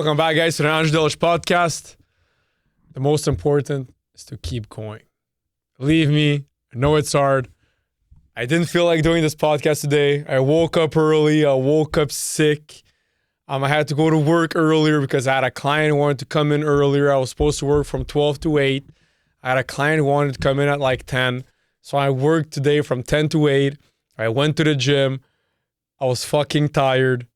Welcome back, guys, to the Angelish podcast. The most important is to keep going. Believe me, I know it's hard. I didn't feel like doing this podcast today. I woke up early. I woke up sick. I had to go to work earlier because I had a client who wanted to come in earlier. I was supposed to work from 12 to 8. I had a client who wanted to come in at like 10. So I worked today from 10 to 8. I went to the gym. I was fucking tired.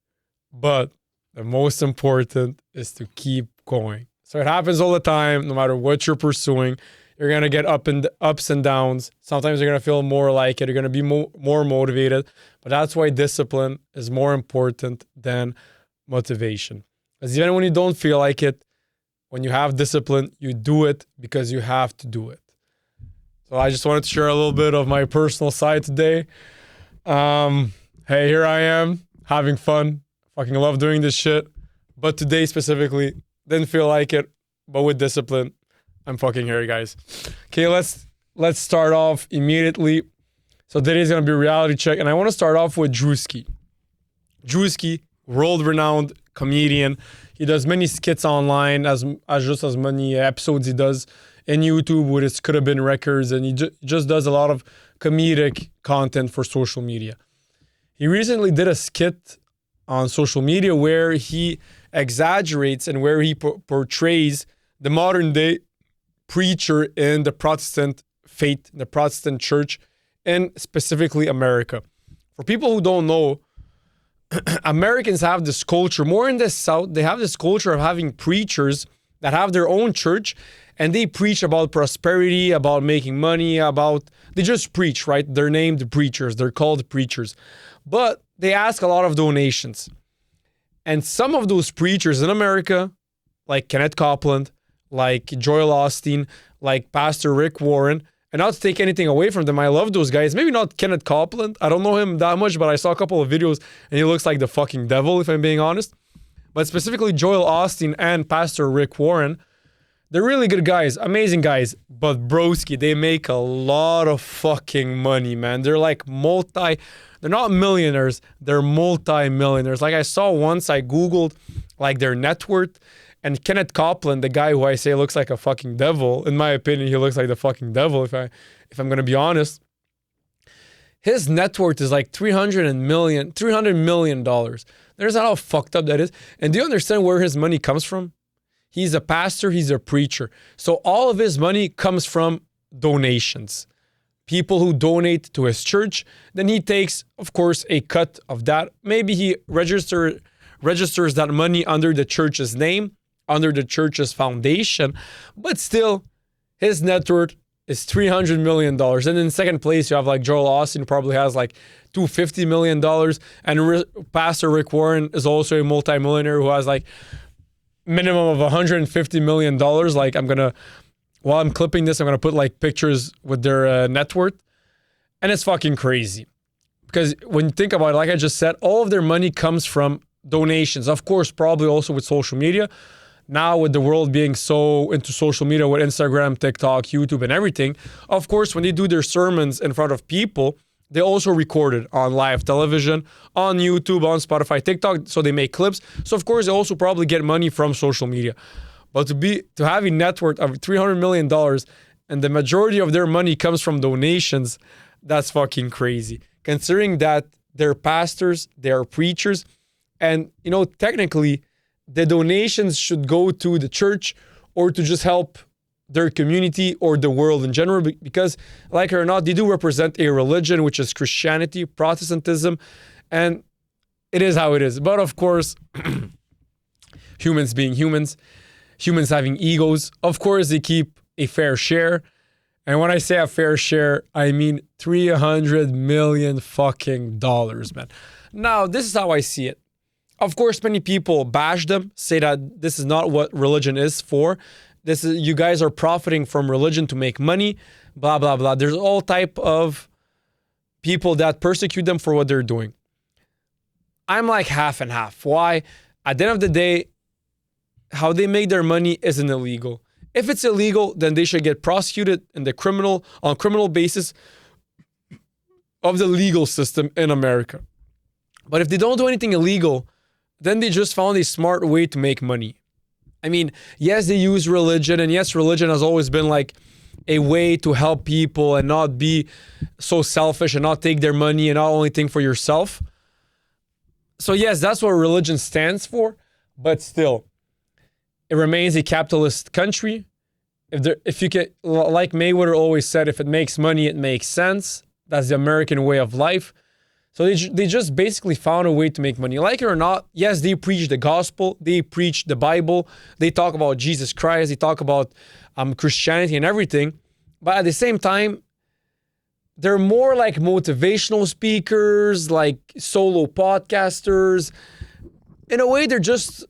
But the most important is to keep going. So it happens all the time, no matter what you're pursuing. You're going to get ups and downs. Sometimes you're going to feel more like it. You're going to be more motivated. But that's why discipline is more important than motivation. Because even when you don't feel like it, when you have discipline, you do it because you have to do it. So I just wanted to share a little bit of my personal side today. Hey, here I am having fun. Fucking love doing this shit. But today specifically, didn't feel like it. But with discipline, I'm fucking here, guys. Okay, let's start off immediately. So today's going to be a reality check. And I want to start off with Druski. Druski, world-renowned comedian. He does many skits online, as many episodes he does in YouTube with his Could Have Been records. And he just does a lot of comedic content for social media. He recently did a skit on social media where he exaggerates and where he portrays the modern day preacher in the Protestant faith, the Protestant church, and specifically America. For people who don't know, Americans have this culture, more in the South, they have this culture of having preachers that have their own church and they preach about prosperity, about making money, they just preach, right? They're named preachers, they're called preachers. But they ask a lot of donations. And some of those preachers in America, like Kenneth Copeland, like Joel Osteen, like Pastor Rick Warren, and not to take anything away from them, I love those guys. Maybe not Kenneth Copeland. I don't know him that much, but I saw a couple of videos and he looks like the fucking devil, if I'm being honest. But specifically Joel Osteen and Pastor Rick Warren, they're really good guys, amazing guys. But broski, they make a lot of fucking money, man. They're like they're not millionaires, they're multi-millionaires. Like I saw once, I Googled like their net worth, and Kenneth Copeland, the guy who I say looks like a fucking devil, in my opinion, he looks like the fucking devil if I'm gonna be honest. His net worth is like $300 million. There's how fucked up that is. And do you understand where his money comes from? He's a pastor, he's a preacher. So all of his money comes from donations. People who donate to his church, then he takes, of course, a cut of that. Maybe he registers that money under the church's name, under the church's foundation, but still, his net worth is $300 million. And in second place, you have like Joel Osteen, who probably has like $250 million. And Pastor Rick Warren is also a multimillionaire who has like minimum of $150 million. Like while I'm clipping this, I'm going to put like pictures with their net worth. And it's fucking crazy. Because when you think about it, like I just said, all of their money comes from donations. Of course, probably also with social media. Now with the world being so into social media with Instagram, TikTok, YouTube and everything, of course, when they do their sermons in front of people, they also record it on live television, on YouTube, on Spotify, TikTok, so they make clips. So of course, they also probably get money from social media. But to have a net worth of $300 million and the majority of their money comes from donations, that's fucking crazy. Considering that they're pastors, they are preachers, and technically the donations should go to the church or to just help their community or the world in general, because like it or not, they do represent a religion, which is Christianity, Protestantism, and it is how it is. But of course, humans being humans having egos, of course they keep a fair share. And when I say a fair share, I mean $300 million fucking dollars, man. Now, this is how I see it. Of course, many people bash them, say that this is not what religion is for. You guys are profiting from religion to make money, blah, blah, blah. There's all type of people that persecute them for what they're doing. I'm like half and half. Why? At the end of the day, how they make their money isn't illegal. If it's illegal, then they should get prosecuted on criminal basis of the legal system in America. But if they don't do anything illegal, then they just found a smart way to make money. I mean, yes, they use religion, and yes, religion has always been like a way to help people and not be so selfish and not take their money and not only think for yourself. So yes, that's what religion stands for, but still, it remains a capitalist country. If you can, like Mayweather always said, if it makes money, it makes sense. That's the American way of life. So they just basically found a way to make money. Like it or not, yes, they preach the gospel, they preach the Bible, they talk about Jesus Christ, they talk about Christianity and everything. But at the same time, they're more like motivational speakers, like solo podcasters. In a way, they're just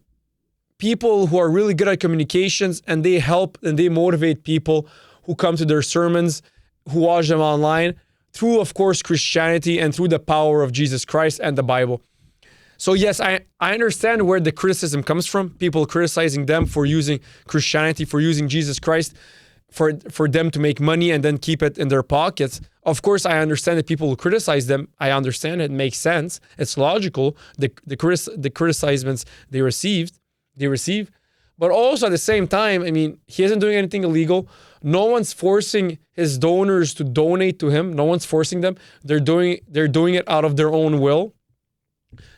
people who are really good at communications, and they help and they motivate people who come to their sermons, who watch them online, through, of course, Christianity and through the power of Jesus Christ and the Bible. So yes, I understand where the criticism comes from. People criticizing them for using Christianity, for using Jesus Christ, for them to make money and then keep it in their pockets. Of course, I understand that people who criticize them. I understand it makes sense. It's logical. The criticizements they receive. But also at the same time, I mean, he isn't doing anything illegal. No one's forcing his donors to donate to him. No one's forcing them. They're doing it out of their own will.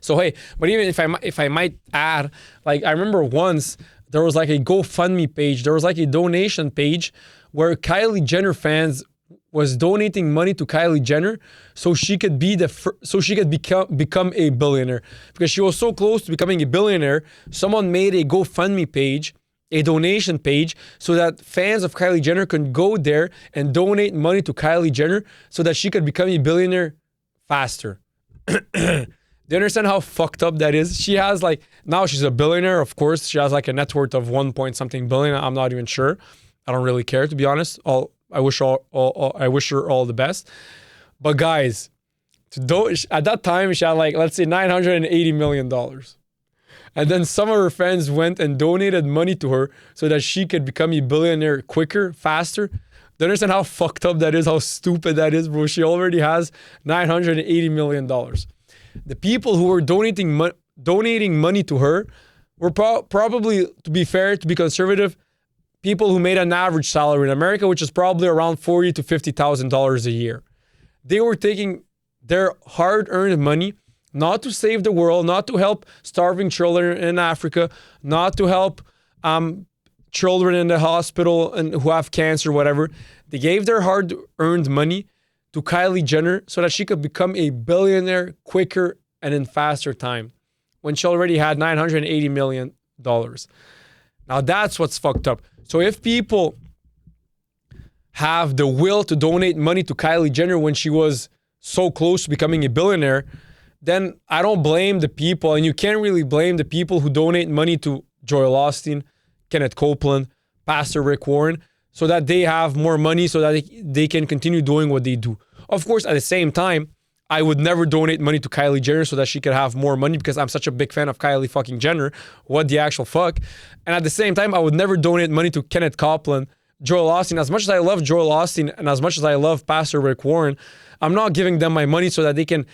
So hey, but even if I might add, like I remember once there was like a GoFundMe page, there was like a donation page where Kylie Jenner fans was donating money to Kylie Jenner so she could become a billionaire, because she was so close to becoming a billionaire. Someone made a GoFundMe page, a donation page, so that fans of Kylie Jenner can go there and donate money to Kylie Jenner so that she could become a billionaire faster. Do you understand how fucked up that is? She has like, now she's a billionaire, of course. She has like a net worth of 1 point something billion. I'm not even sure. I don't really care, to be honest. I wish her all the best. But guys, at that time, she had like, let's say $980 million. And then some of her fans went and donated money to her so that she could become a billionaire quicker, faster. Do you understand how fucked up that is? How stupid that is, bro? She already has $980 million. The people who were donating money to her were probably, to be fair, to be conservative, people who made an average salary in America, which is probably around $40,000 to $50,000 a year. They were taking their hard-earned money not to save the world, not to help starving children in Africa, not to help children in the hospital and who have cancer, whatever. They gave their hard-earned money to Kylie Jenner so that she could become a billionaire quicker and in faster time when she already had $980 million. Now that's what's fucked up. So if people have the will to donate money to Kylie Jenner when she was so close to becoming a billionaire, then I don't blame the people, and you can't really blame the people who donate money to Joel Osteen, Kenneth Copeland, Pastor Rick Warren, so that they have more money so that they can continue doing what they do. Of course, at the same time, I would never donate money to Kylie Jenner so that she could have more money, because I'm such a big fan of Kylie fucking Jenner. What the actual fuck? And at the same time, I would never donate money to Kenneth Copeland, Joel Osteen. As much as I love Joel Osteen and as much as I love Pastor Rick Warren, I'm not giving them my money so that they can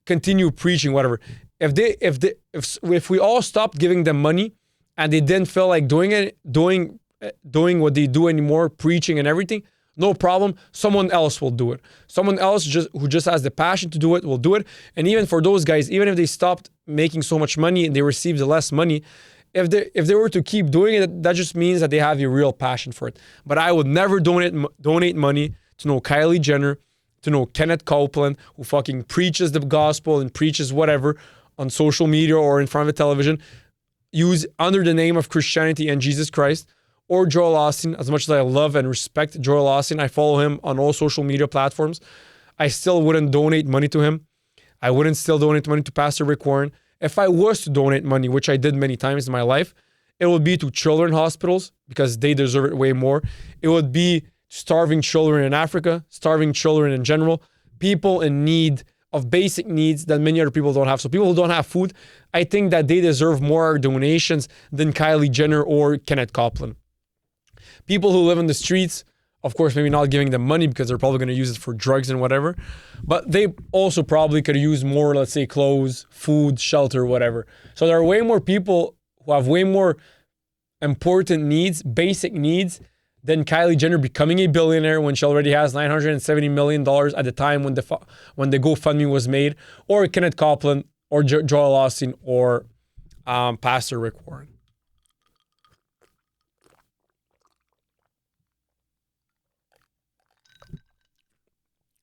continue preaching whatever. If we all stopped giving them money and they didn't feel like doing what they do anymore, preaching and everything, no problem. Someone else will do it. Someone else who just has the passion to do it will do it. And even for those guys, even if they stopped making so much money and they received less money, if they were to keep doing it, that just means that they have a real passion for it. But I would never donate money to no Kylie Jenner, to no Kenneth Copeland, who fucking preaches the gospel and preaches whatever on social media or in front of a television, use under the name of Christianity and Jesus Christ. Or Joel Osteen. As much as I love and respect Joel Osteen, I follow him on all social media platforms, I still wouldn't donate money to him. I wouldn't still donate money to Pastor Rick Warren. If I was to donate money, which I did many times in my life, it would be to children's hospitals because they deserve it way more. It would be starving children in Africa, starving children in general, people in need of basic needs that many other people don't have. So people who don't have food, I think that they deserve more donations than Kylie Jenner or Kenneth Copeland. People who live in the streets, Of course, maybe not giving them money because they're probably going to use it for drugs and whatever. But they also probably could use more, let's say, clothes, food, shelter, whatever. So there are way more people who have way more important needs, basic needs, than Kylie Jenner becoming a billionaire when she already has $970 million at the time when the GoFundMe was made, or Kenneth Copeland, or Joel Osteen, or Pastor Rick Warren.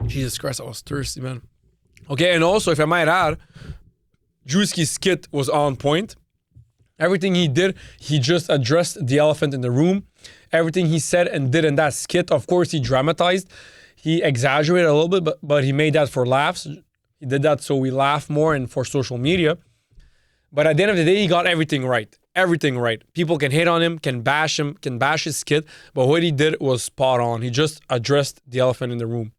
Jesus Christ, I was thirsty, man. Okay, and also, if I might add, Druski's skit was on point. Everything he did, he just addressed the elephant in the room. Everything he said and did in that skit, of course, he dramatized. He exaggerated a little bit, but he made that for laughs. He did that so we laugh more and for social media. But at the end of the day, he got everything right. Everything right. People can hate on him, can bash his skit, but what he did was spot on. He just addressed the elephant in the room.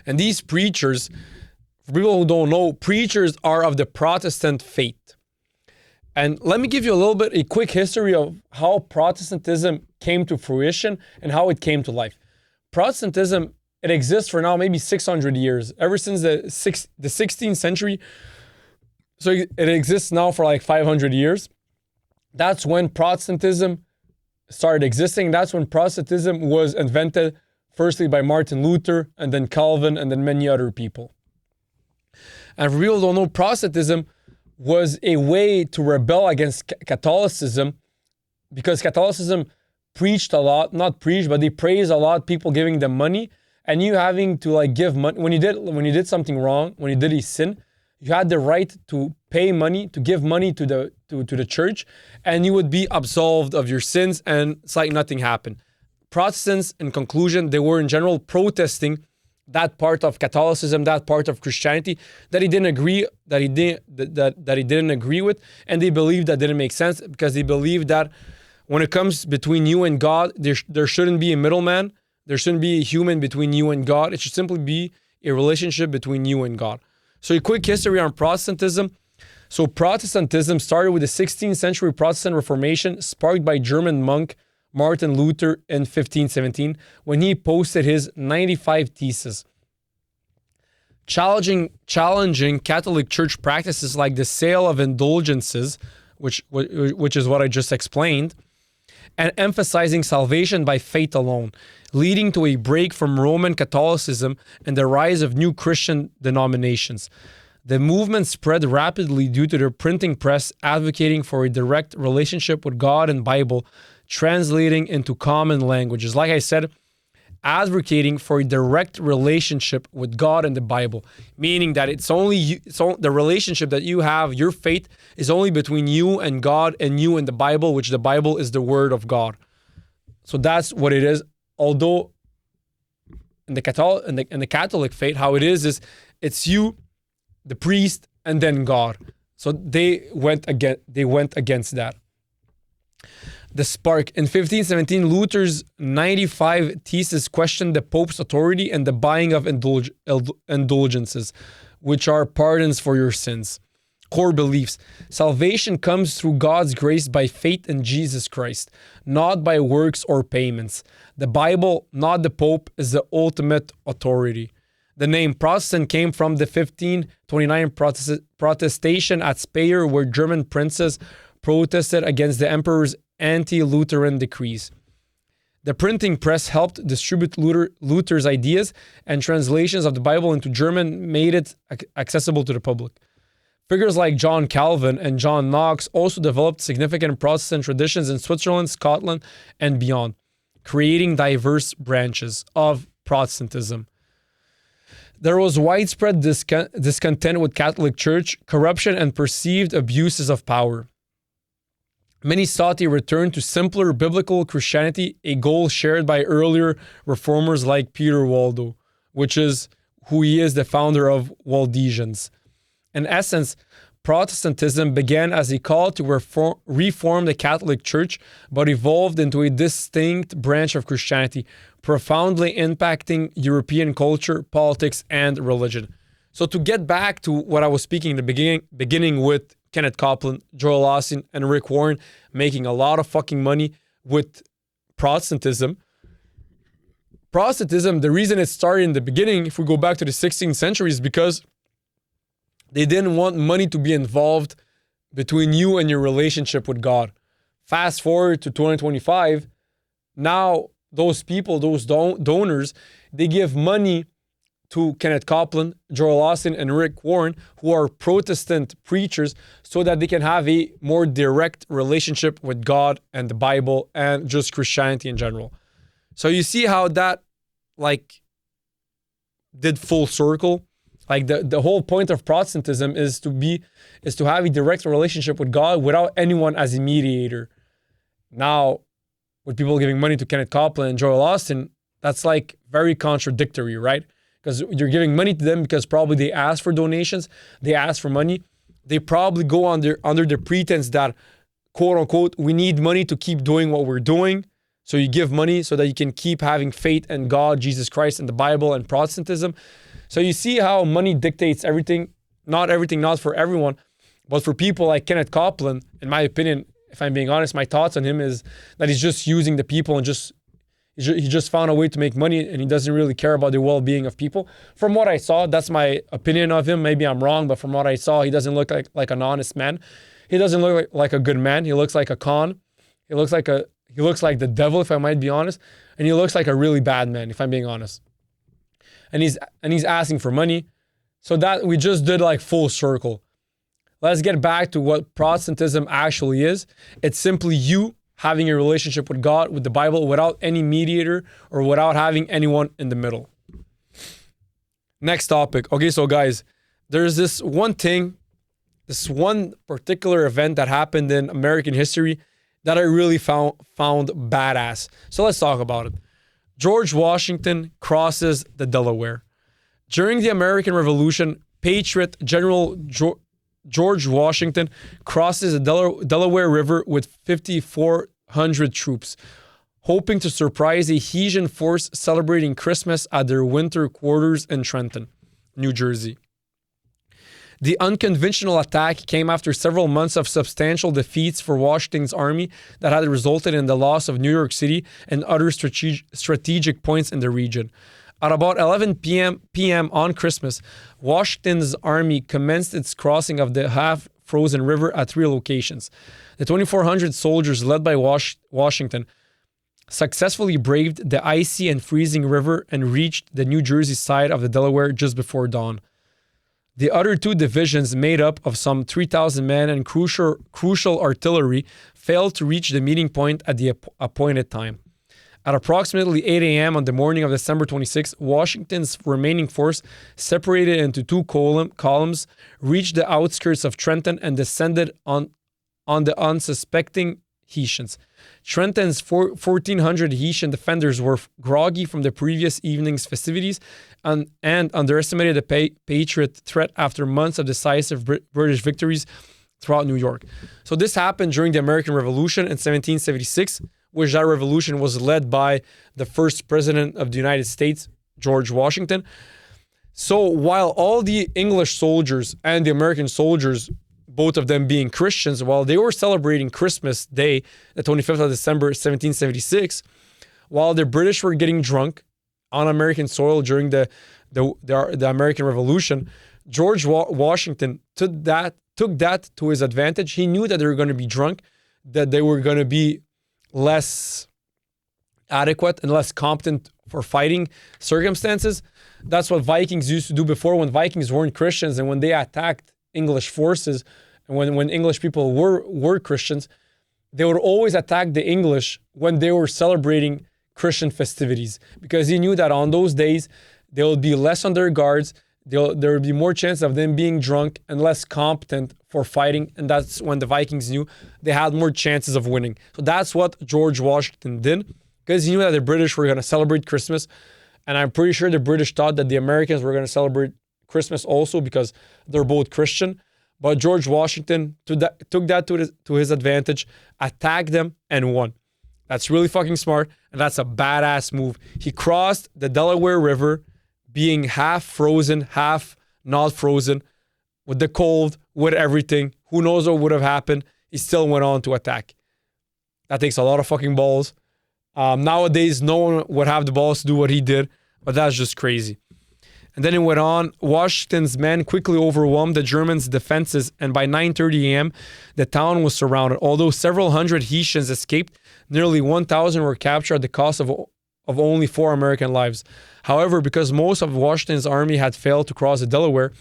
And these preachers, for people who don't know, preachers are of the Protestant faith. And let me give you a quick history of how Protestantism came to fruition and how it came to life. Protestantism, it exists for now maybe 600 years, ever since the 16th century. So it exists now for like 500 years. That's when Protestantism started existing. That's when Protestantism was invented, firstly by Martin Luther, and then Calvin, and then many other people. And for people who don't know, Protestantism was a way to rebel against Catholicism, because Catholicism preached a lot, not preached, but they praised a lot, people giving them money, and you having to like give money. When you did something wrong, when you did a sin, you had the right to pay money, to give money to the church, and you would be absolved of your sins, and it's like nothing happened. Protestants, in conclusion, they were in general protesting that part of Catholicism, that part of Christianity that he didn't agree with, and they believed that didn't make sense, because they believed that when it comes between you and God, there shouldn't be a middleman, there shouldn't be a human between you and God. It should simply be a relationship between you and God. So a quick history on Protestantism. So Protestantism started with the 16th century Protestant Reformation, sparked by German monk Martin Luther in 1517, when he posted his 95 Theses, challenging Catholic Church practices like the sale of indulgences, which is what I just explained, and emphasizing salvation by faith alone, leading to a break from Roman Catholicism and the rise of new Christian denominations. The movement spread rapidly due to the printing press advocating for a direct relationship with God and Bible, translating into common languages. Like I said, advocating for a direct relationship with God and the Bible, meaning that it's only you, the relationship that you have, your faith, is only between you and God and you and the Bible, which the Bible is the Word of God. So that's what it is. Although in the Catholic faith, how it is it's you, the priest, and then God. So they went against that. The spark. In 1517, Luther's 95 Theses questioned the Pope's authority and the buying of indulgences, which are pardons for your sins. Core beliefs. Salvation comes through God's grace by faith in Jesus Christ, not by works or payments. The Bible, not the Pope, is the ultimate authority. The name Protestant came from the 1529 protestation at Speyer, where German princes protested against the emperor's anti-Lutheran decrees. The printing press helped distribute Luther's ideas, and translations of the Bible into German made it accessible to the public. Figures like John Calvin and John Knox also developed significant Protestant traditions in Switzerland, Scotland, and beyond, creating diverse branches of Protestantism. There was widespread discontent with Catholic Church, corruption, and perceived abuses of power. Many sought a return to simpler biblical Christianity, a goal shared by earlier reformers like Peter Waldo, which is who he is, the founder of Waldensians. In essence, Protestantism began as a call to reform the Catholic Church, but evolved into a distinct branch of Christianity, profoundly impacting European culture, politics, and religion. So to get back to what I was speaking in the beginning with Kenneth Copeland, Joel Osteen, and Rick Warren making a lot of fucking money with Protestantism, Protestantism, the reason it started in the beginning, if we go back to the 16th century, is because they didn't want money to be involved between you and your relationship with God. Fast forward to 2025, now those people, those donors, they give money to Kenneth Copeland, Joel Osteen, and Rick Warren, who are Protestant preachers, so that they can have a more direct relationship with God and the Bible and just Christianity in general. So you see how that did full circle. Like the whole point of Protestantism is to have a direct relationship with God without anyone as a mediator. Now, with people giving money to Kenneth Copeland and Joel Osteen, that's like very contradictory, right? Because you're giving money to them because probably they ask for donations, they ask for money. They probably go under the pretense that, quote unquote, we need money to keep doing what we're doing. So you give money so that you can keep having faith in God, Jesus Christ, and the Bible and Protestantism. So you see how money dictates everything, not for everyone, but for people like Kenneth Copeland, in my opinion, if I'm being honest, my thoughts on him is that he's just using the people and he just found a way to make money, and he doesn't really care about the well-being of people. From what I saw, that's my opinion of him. Maybe I'm wrong, but from what I saw, he doesn't look like an honest man. He doesn't look like a good man. He looks like a con. He looks like the devil, if I might be honest. And he looks like a really bad man, if I'm being honest. And he's asking for money. So that we just did like full circle. Let's get back to what Protestantism actually is. It's simply you having a relationship with God, with the Bible, without any mediator or without having anyone in the middle. Next topic. Okay, so guys, there's this one particular event that happened in American history that I really found badass. So let's talk about it. George Washington crosses the Delaware. During the American Revolution, Patriot General George Washington crosses the Delaware River with 5,400 troops, hoping to surprise a Hessian force celebrating Christmas at their winter quarters in Trenton, New Jersey. The unconventional attack came after several months of substantial defeats for Washington's army that had resulted in the loss of New York City and other strategic points in the region. At about 11 p.m. on Christmas, Washington's army commenced its crossing of the half-frozen river at 3 locations. The 2,400 soldiers led by Washington successfully braved the icy and freezing river and reached the New Jersey side of the Delaware just before dawn. The other 2 divisions, made up of some 3,000 men and crucial artillery, failed to reach the meeting point at the appointed time. At approximately 8 a.m. on the morning of December 26, Washington's remaining force, separated into 2 columns, reached the outskirts of Trenton and descended on the unsuspecting Hessians. Trenton's 1,400 Hessian defenders were groggy from the previous evening's festivities and underestimated the Patriot threat after months of decisive British victories throughout New York. So this happened during the American Revolution in 1776, which that revolution was led by the first president of the United States, George Washington. So while all the English soldiers and the American soldiers, both of them being Christians, while they were celebrating Christmas Day, the 25th of December, 1776, while the British were getting drunk on American soil during the American Revolution, George Washington took that to his advantage. He knew that they were going to be drunk, that they were going to be less adequate and less competent for fighting circumstances. That's what Vikings used to do before, when Vikings weren't Christians and when they attacked English forces, and when English people were Christians, they would always attack the English when they were celebrating Christian festivities, because he knew that on those days they would be less on their guards, there would be more chance of them being drunk and less competent for fighting, and that's when the Vikings knew they had more chances of winning. So that's what George Washington did, because he knew that the British were going to celebrate Christmas, and I'm pretty sure the British thought that the Americans were going to celebrate Christmas also because they're both Christian. But George Washington took that to his advantage, attacked them, and won. That's really fucking smart, and that's a badass move. He crossed the Delaware River, being half frozen, half not frozen, with the cold, with everything. Who knows what would have happened? He still went on to attack. That takes a lot of fucking balls. Nowadays, no one would have the balls to do what he did, but that's just crazy. And then it went on. Washington's men quickly overwhelmed the Germans' defenses, and by 9:30 a.m., the town was surrounded. Although several hundred Hessians escaped, nearly 1,000 were captured at the cost of only 4 American lives. However, because most of Washington's army had failed to cross the Delaware,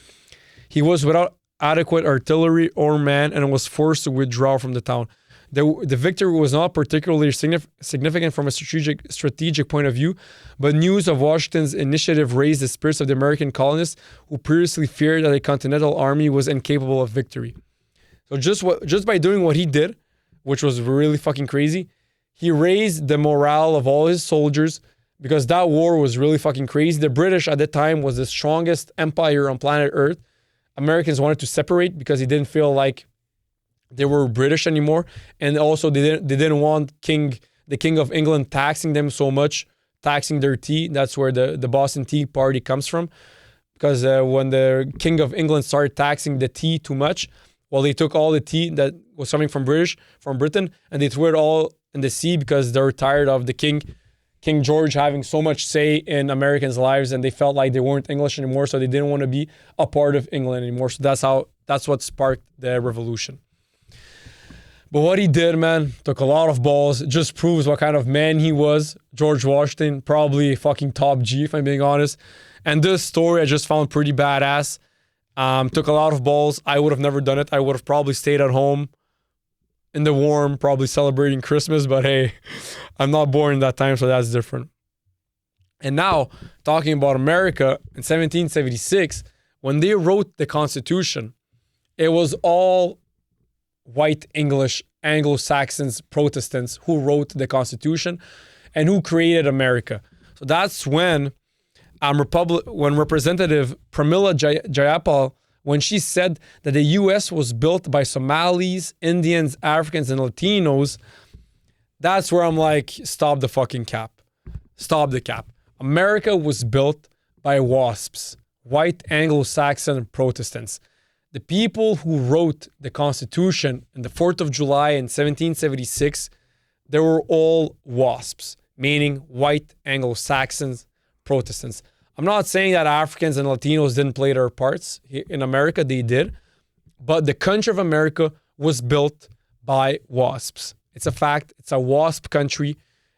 he was without adequate artillery or men and was forced to withdraw from the town. The victory was not particularly significant from a strategic point of view, but news of Washington's initiative raised the spirits of the American colonists who previously feared that a continental army was incapable of victory. So just by doing what he did, which was really fucking crazy, he raised the morale of all his soldiers because that war was really fucking crazy. The British at the time was the strongest empire on planet Earth. Americans wanted to separate because he didn't feel like they were British anymore, and also they didn't want the King of England taxing them so much, taxing their tea. That's where the Boston Tea Party comes from, because when the King of England started taxing the tea too much, well, they took all the tea that was coming from Britain, and they threw it all in the sea because they were tired of the King George having so much say in Americans' lives, and they felt like they weren't English anymore, so they didn't want to be a part of England anymore. So that's what sparked the revolution. But what he did, man, took a lot of balls. It just proves what kind of man he was. George Washington, probably a fucking top G, if I'm being honest. And this story I just found pretty badass. Took a lot of balls. I would have never done it. I would have probably stayed at home in the warm, probably celebrating Christmas. But hey, I'm not born in that time, so that's different. And now, talking about America in 1776, when they wrote the Constitution, it was all white English, Anglo-Saxons, Protestants who wrote the Constitution and who created America. So that's when Representative Pramila Jayapal, when she said that the U.S. was built by Somalis, Indians, Africans, and Latinos, that's where I'm like, stop the fucking cap. Stop the cap. America was built by WASPs, white Anglo-Saxon Protestants. The people who wrote the Constitution on the 4th of July in 1776, they were all WASPs, meaning white Anglo-Saxons, Protestants. I'm not saying that Africans and Latinos didn't play their parts. In America, they did. But the country of America was built by WASPs. It's a fact. It's a WASP country.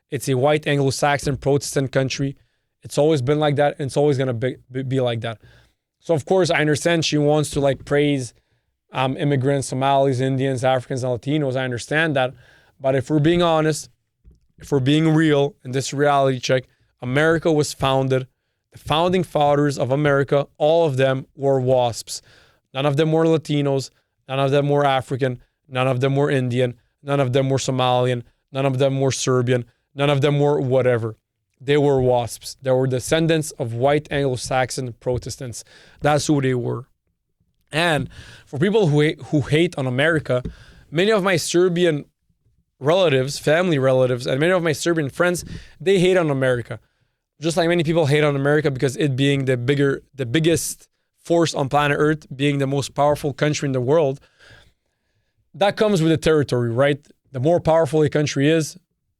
It's a white Anglo-Saxon Protestant country. It's always been like that, and it's always going to be like that. So, of course, I understand she wants to praise immigrants, Somalis, Indians, Africans, and Latinos. I understand that. But if we're being honest, if we're being real in this reality check, America was founded. The founding fathers of America, all of them were WASPs. None of them were Latinos. None of them were African. None of them were Indian. None of them were Somalian. None of them were Serbian. None of them were whatever. They were WASPs. They were descendants of white Anglo-Saxon Protestants. That's who they were. And for people who hate on America, many of my Serbian relatives, family relatives, and many of my Serbian friends, they hate on America. Just like many people hate on America because it being the biggest force on planet Earth, being the most powerful country in the world, that comes with the territory, right? The more powerful a country is,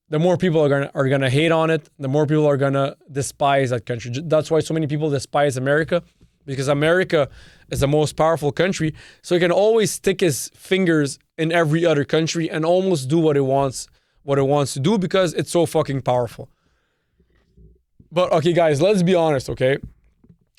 the more people are gonna hate on it, the more people are gonna despise that country. That's why so many people despise America, because America is the most powerful country, so he can always stick his fingers in every other country and almost do what it wants to do because it's so fucking powerful. But okay, guys, let's be honest, okay?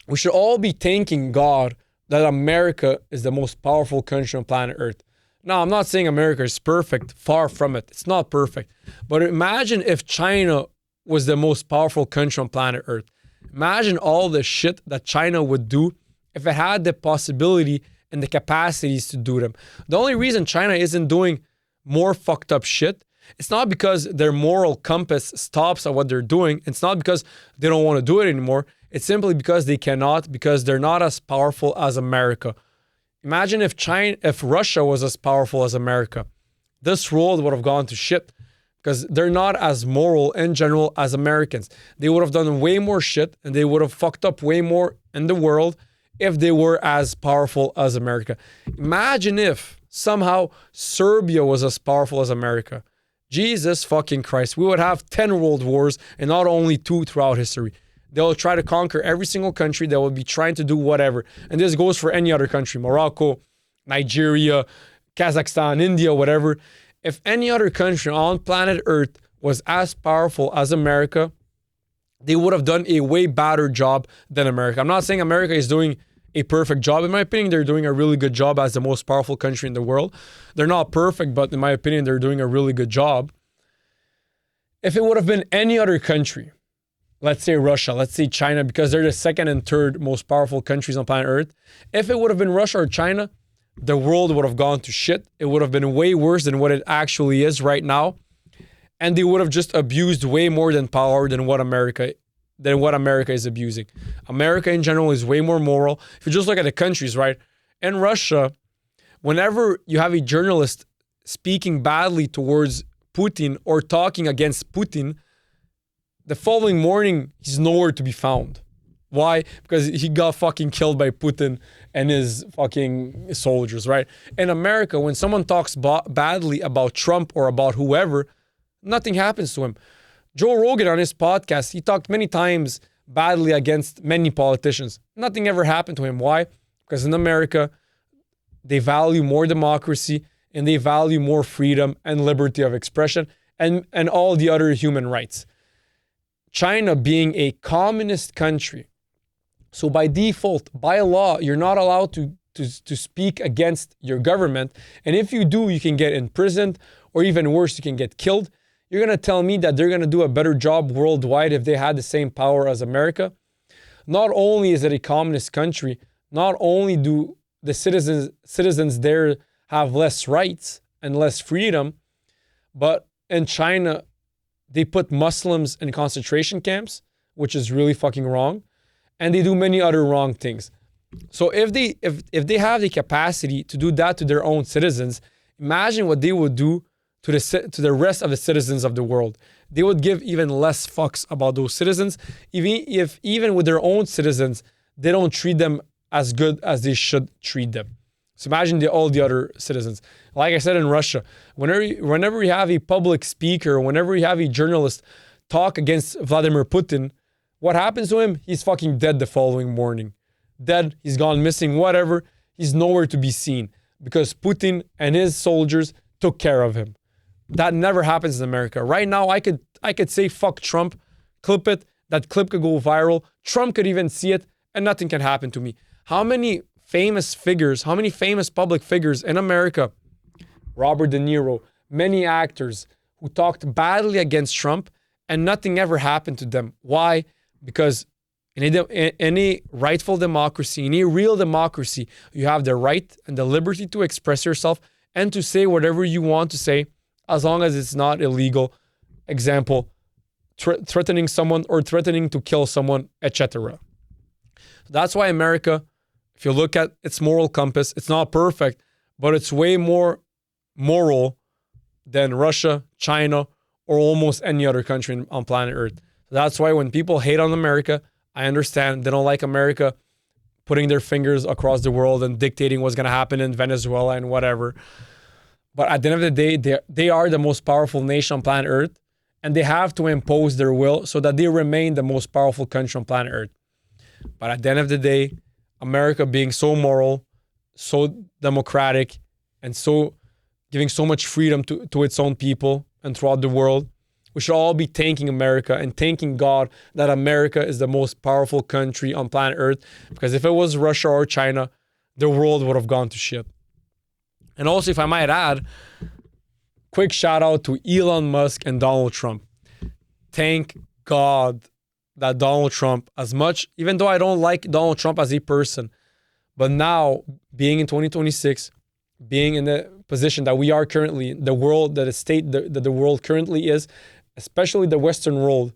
We should all be thanking God that America is the most powerful country on planet Earth. Now, I'm not saying America is perfect. Far from it. It's not perfect. But imagine if China was the most powerful country on planet Earth. Imagine all the shit that China would do if it had the possibility and the capacities to do them. The only reason China isn't doing more fucked up shit, it's not because their moral compass stops at what they're doing. It's not because they don't want to do it anymore. It's simply because they cannot, because they're not as powerful as America. Imagine if Russia was as powerful as America. This world would have gone to shit because they're not as moral in general as Americans. They would have done way more shit and they would have fucked up way more in the world if they were as powerful as America. Imagine if somehow Serbia was as powerful as America. Jesus fucking Christ, we would have 10 world wars and not only 2 throughout history. They'll try to conquer every single country. They will be trying to do whatever. And this goes for any other country, Morocco, Nigeria, Kazakhstan, India, whatever. If any other country on planet Earth was as powerful as America, they would have done a way better job than America. I'm not saying America is doing a perfect job. In my opinion, they're doing a really good job as the most powerful country in the world. They're not perfect, but in my opinion, they're doing a really good job. If it would have been any other country, let's say Russia, let's say China, because they're the second and third most powerful countries on planet Earth. If it would have been Russia or China, the world would have gone to shit. It would have been way worse than what it actually is right now. And they would have just abused way more than power than what America is abusing. America in general is way more moral. If you just look at the countries, right? In Russia, whenever you have a journalist speaking badly towards Putin or talking against Putin, the following morning, he's nowhere to be found. Why? Because he got fucking killed by Putin and his fucking soldiers, right? In America, when someone talks badly about Trump or about whoever, nothing happens to him. Joe Rogan on his podcast, he talked many times badly against many politicians. Nothing ever happened to him. Why? Because in America, they value more democracy and they value more freedom and liberty of expression and all the other human rights. China being a communist country, so by default, by law, you're not allowed to speak against your government. And if you do, you can get imprisoned, or even worse, you can get killed. You're going to tell me that they're going to do a better job worldwide if they had the same power as America? Not only is it a communist country, not only do the citizens there have less rights and less freedom, but in China, they put Muslims in concentration camps, which is really fucking wrong. And they do many other wrong things. So if they have the capacity to do that to their own citizens, imagine what they would do to the rest of the citizens of the world. They would give even less fucks about those citizens, even with their own citizens, they don't treat them as good as they should treat them. So imagine all the other citizens. Like I said in Russia, whenever you have a public speaker, whenever you have a journalist talk against Vladimir Putin, what happens to him? He's fucking dead the following morning. Dead, he's gone missing, whatever. He's nowhere to be seen because Putin and his soldiers took care of him. That never happens in America. Right now, I could say fuck Trump, clip it, that clip could go viral. Trump could even see it and nothing can happen to me. How many famous public figures in America, Robert De Niro, many actors who talked badly against Trump and nothing ever happened to them. Why? Because in any rightful democracy, in a real democracy, you have the right and the liberty to express yourself and to say whatever you want to say, as long as it's not illegal. Example, threatening someone or threatening to kill someone, etc. That's why America, if you look at its moral compass, it's not perfect, but it's way more moral than Russia, China, or almost any other country on planet Earth. That's why when people hate on America, I understand they don't like America putting their fingers across the world and dictating what's going to happen in Venezuela and whatever. But at the end of the day, they are the most powerful nation on planet Earth, and they have to impose their will so that they remain the most powerful country on planet Earth. But at the end of the day, America being so moral, so democratic, and so giving so much freedom to its own people and throughout the world, we should all be thanking America and thanking God that America is the most powerful country on planet Earth. Because if it was Russia or China, the world would have gone to shit. And also, if I might add, quick shout out to Elon Musk and Donald Trump. Thank God that Donald Trump, as much, even though I don't like Donald Trump as a person, but now being in 2026, being in the position that we are currently, the world, that the world currently is, especially the Western world,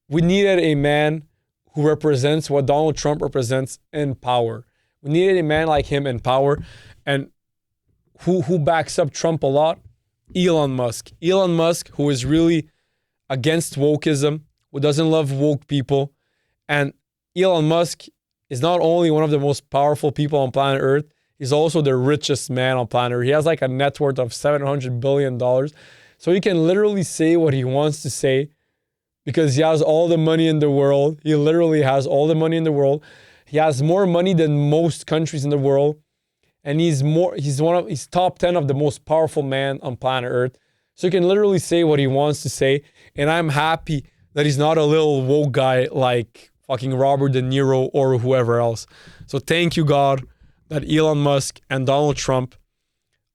we needed a man who represents what Donald Trump represents in power. We needed a man like him in power. And who backs up Trump a lot? Elon Musk. Elon Musk, who is really against wokeism, who doesn't love woke people. And Elon Musk is not only one of the most powerful people on planet Earth, he's also the richest man on planet Earth. He has like a net worth of $700 billion. So he can literally say what he wants to say because he has all the money in the world. He literally has all the money in the world. He has more money than most countries in the world. And he's top 10 of the most powerful man on planet Earth. So he can literally say what he wants to say. And I'm happy that he's not a little woke guy like fucking Robert De Niro or whoever else. So thank you, God, that Elon Musk and Donald Trump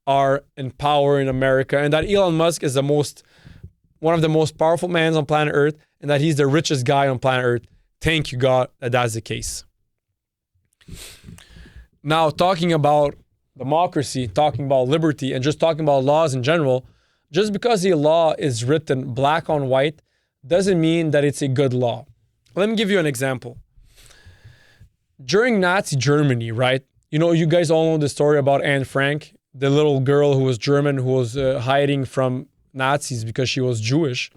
are in power in America, and that Elon Musk is one of the most powerful men on planet Earth, and that he's the richest guy on planet Earth. Thank you, God, that that's the case. Now, talking about democracy, talking about liberty, and just talking about laws in general, just because a law is written black on white doesn't mean that it's a good law. Let me give you an example. During Nazi Germany, right? You know, you guys all know the story about Anne Frank, the little girl who was German, who was hiding from Nazis because she was Jewish.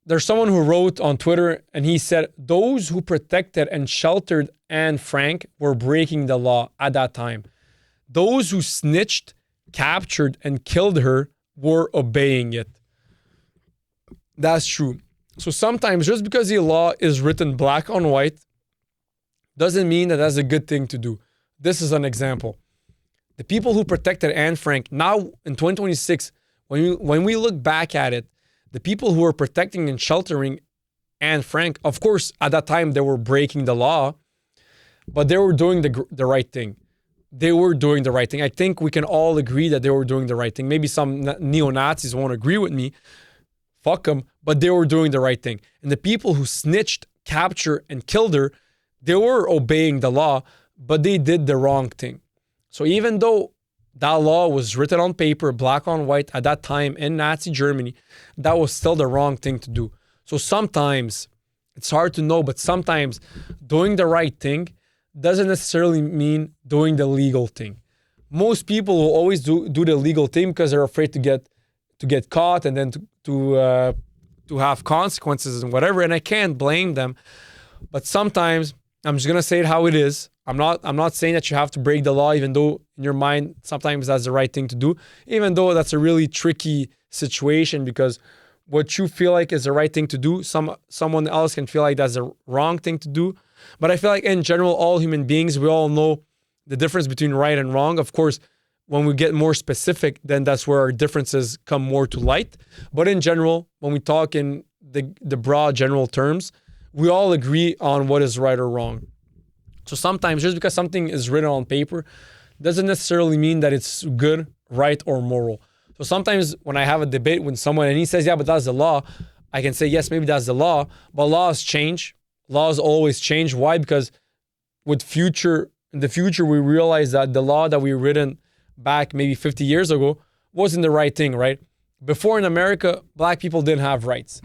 There's someone who wrote on Twitter and he said, those who protected and sheltered Anne Frank were breaking the law at that time. Those who snitched, captured, and killed her were obeying it. That's true. So sometimes just because the law is written black on white doesn't mean that that's a good thing to do. This is an example. The people who protected Anne Frank, now in 2026, when we look back at it, the people who were protecting and sheltering Anne Frank, of course, at that time, they were breaking the law, but they were doing the right thing. They were doing the right thing. I think we can all agree that they were doing the right thing. Maybe some neo-Nazis won't agree with me. Fuck them. But they were doing the right thing. And the people who snitched, captured, and killed her, they were obeying the law, but they did the wrong thing. So even though that law was written on paper, black on white, at that time in Nazi Germany, that was still the wrong thing to do. So sometimes, it's hard to know, but sometimes doing the right thing doesn't necessarily mean doing the legal thing. Most people will always do the legal thing because they're afraid to get caught and then to have consequences and whatever. And I can't blame them. But sometimes I'm just gonna say it how it is. I'm not saying that you have to break the law, even though in your mind sometimes that's the right thing to do. Even though that's a really tricky situation because what you feel like is the right thing to do, someone else can feel like that's the wrong thing to do. But I feel like in general, all human beings, we all know the difference between right and wrong. Of course, when we get more specific, then that's where our differences come more to light. But in general, when we talk in the broad general terms, we all agree on what is right or wrong. So sometimes just because something is written on paper doesn't necessarily mean that it's good, right, or moral. So sometimes when I have a debate with someone and he says, yeah, but that's the law, I can say, yes, maybe that's the law, but laws change. Laws always change. Why? Because in the future, we realize that the law that we written back maybe 50 years ago wasn't the right thing, right? Before in America, black people didn't have rights.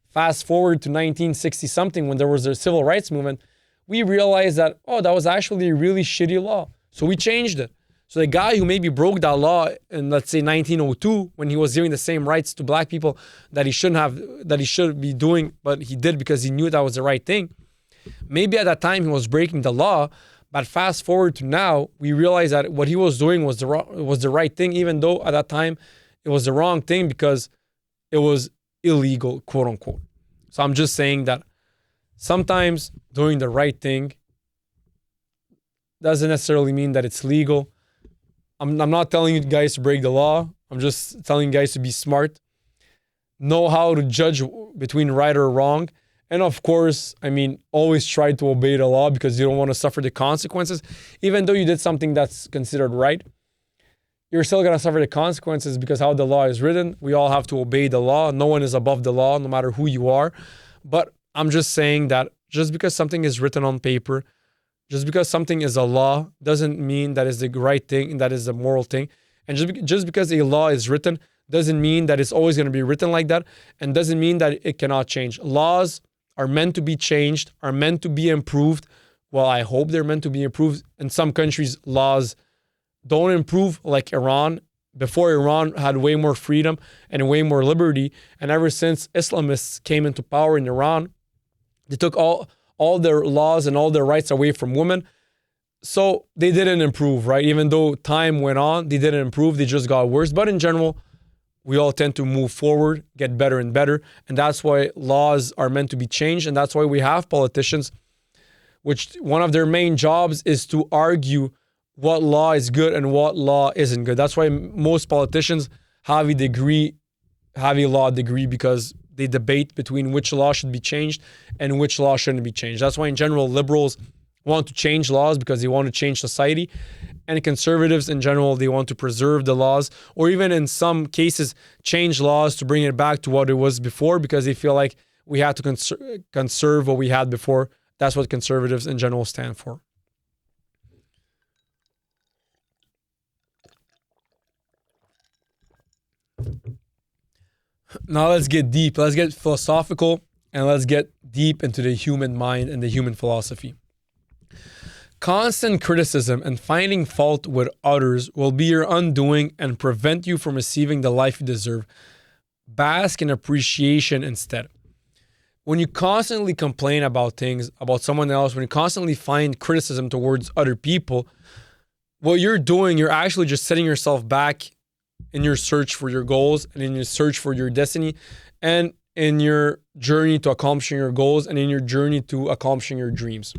Fast forward to 1960 something when there was a civil rights movement, we realized that, that was actually a really shitty law. So we changed it. So the guy who maybe broke that law in, let's say, 1902, when he was giving the same rights to black people that he should be doing, but he did because he knew that was the right thing. Maybe at that time he was breaking the law, but fast forward to now, we realize that what he was doing was the right thing, even though at that time it was the wrong thing because it was illegal, quote unquote. So I'm just saying that sometimes doing the right thing doesn't necessarily mean that it's legal. I'm not telling you guys to break the law. I'm just telling you guys to be smart, know how to judge between right or wrong. And of course, always try to obey the law because you don't want to suffer the consequences. Even though you did something that's considered right, you're still going to suffer the consequences because how the law is written. We all have to obey the law. No one is above the law, no matter who you are. But I'm just saying that just because something is written on paper, just because something is a law, doesn't mean that is the right thing and that is the moral thing. And just because a law is written doesn't mean that it's always going to be written like that, and doesn't mean that it cannot change. Laws are meant to be changed, are meant to be improved. Well, I hope they're meant to be improved. In some countries, laws don't improve, like Iran. Before, Iran had way more freedom and way more liberty. And ever since Islamists came into power in Iran, they took all their laws and all their rights away from women. So they didn't improve, right? Even though time went on, they didn't improve. They just got worse. But in general, we all tend to move forward, get better and better. And that's why laws are meant to be changed. And that's why we have politicians, which one of their main jobs is to argue what law is good and what law isn't good. That's why most politicians have a law degree, because they debate between which law should be changed and which law shouldn't be changed. That's why in general, liberals want to change laws because they want to change society. And conservatives in general, they want to preserve the laws, or even in some cases, change laws to bring it back to what it was before, because they feel like we have to conserve what we had before. That's what conservatives in general stand for. Now let's get deep. Let's get philosophical, and let's get deep into the human mind and the human philosophy. Constant criticism and finding fault with others will be your undoing and prevent you from receiving the life you deserve. Bask in appreciation instead. When you constantly complain about things, about someone else, when you constantly find criticism towards other people, what you're doing, you're actually just setting yourself back in your search for your goals and in your search for your destiny and in your journey to accomplishing your goals and in your journey to accomplishing your dreams.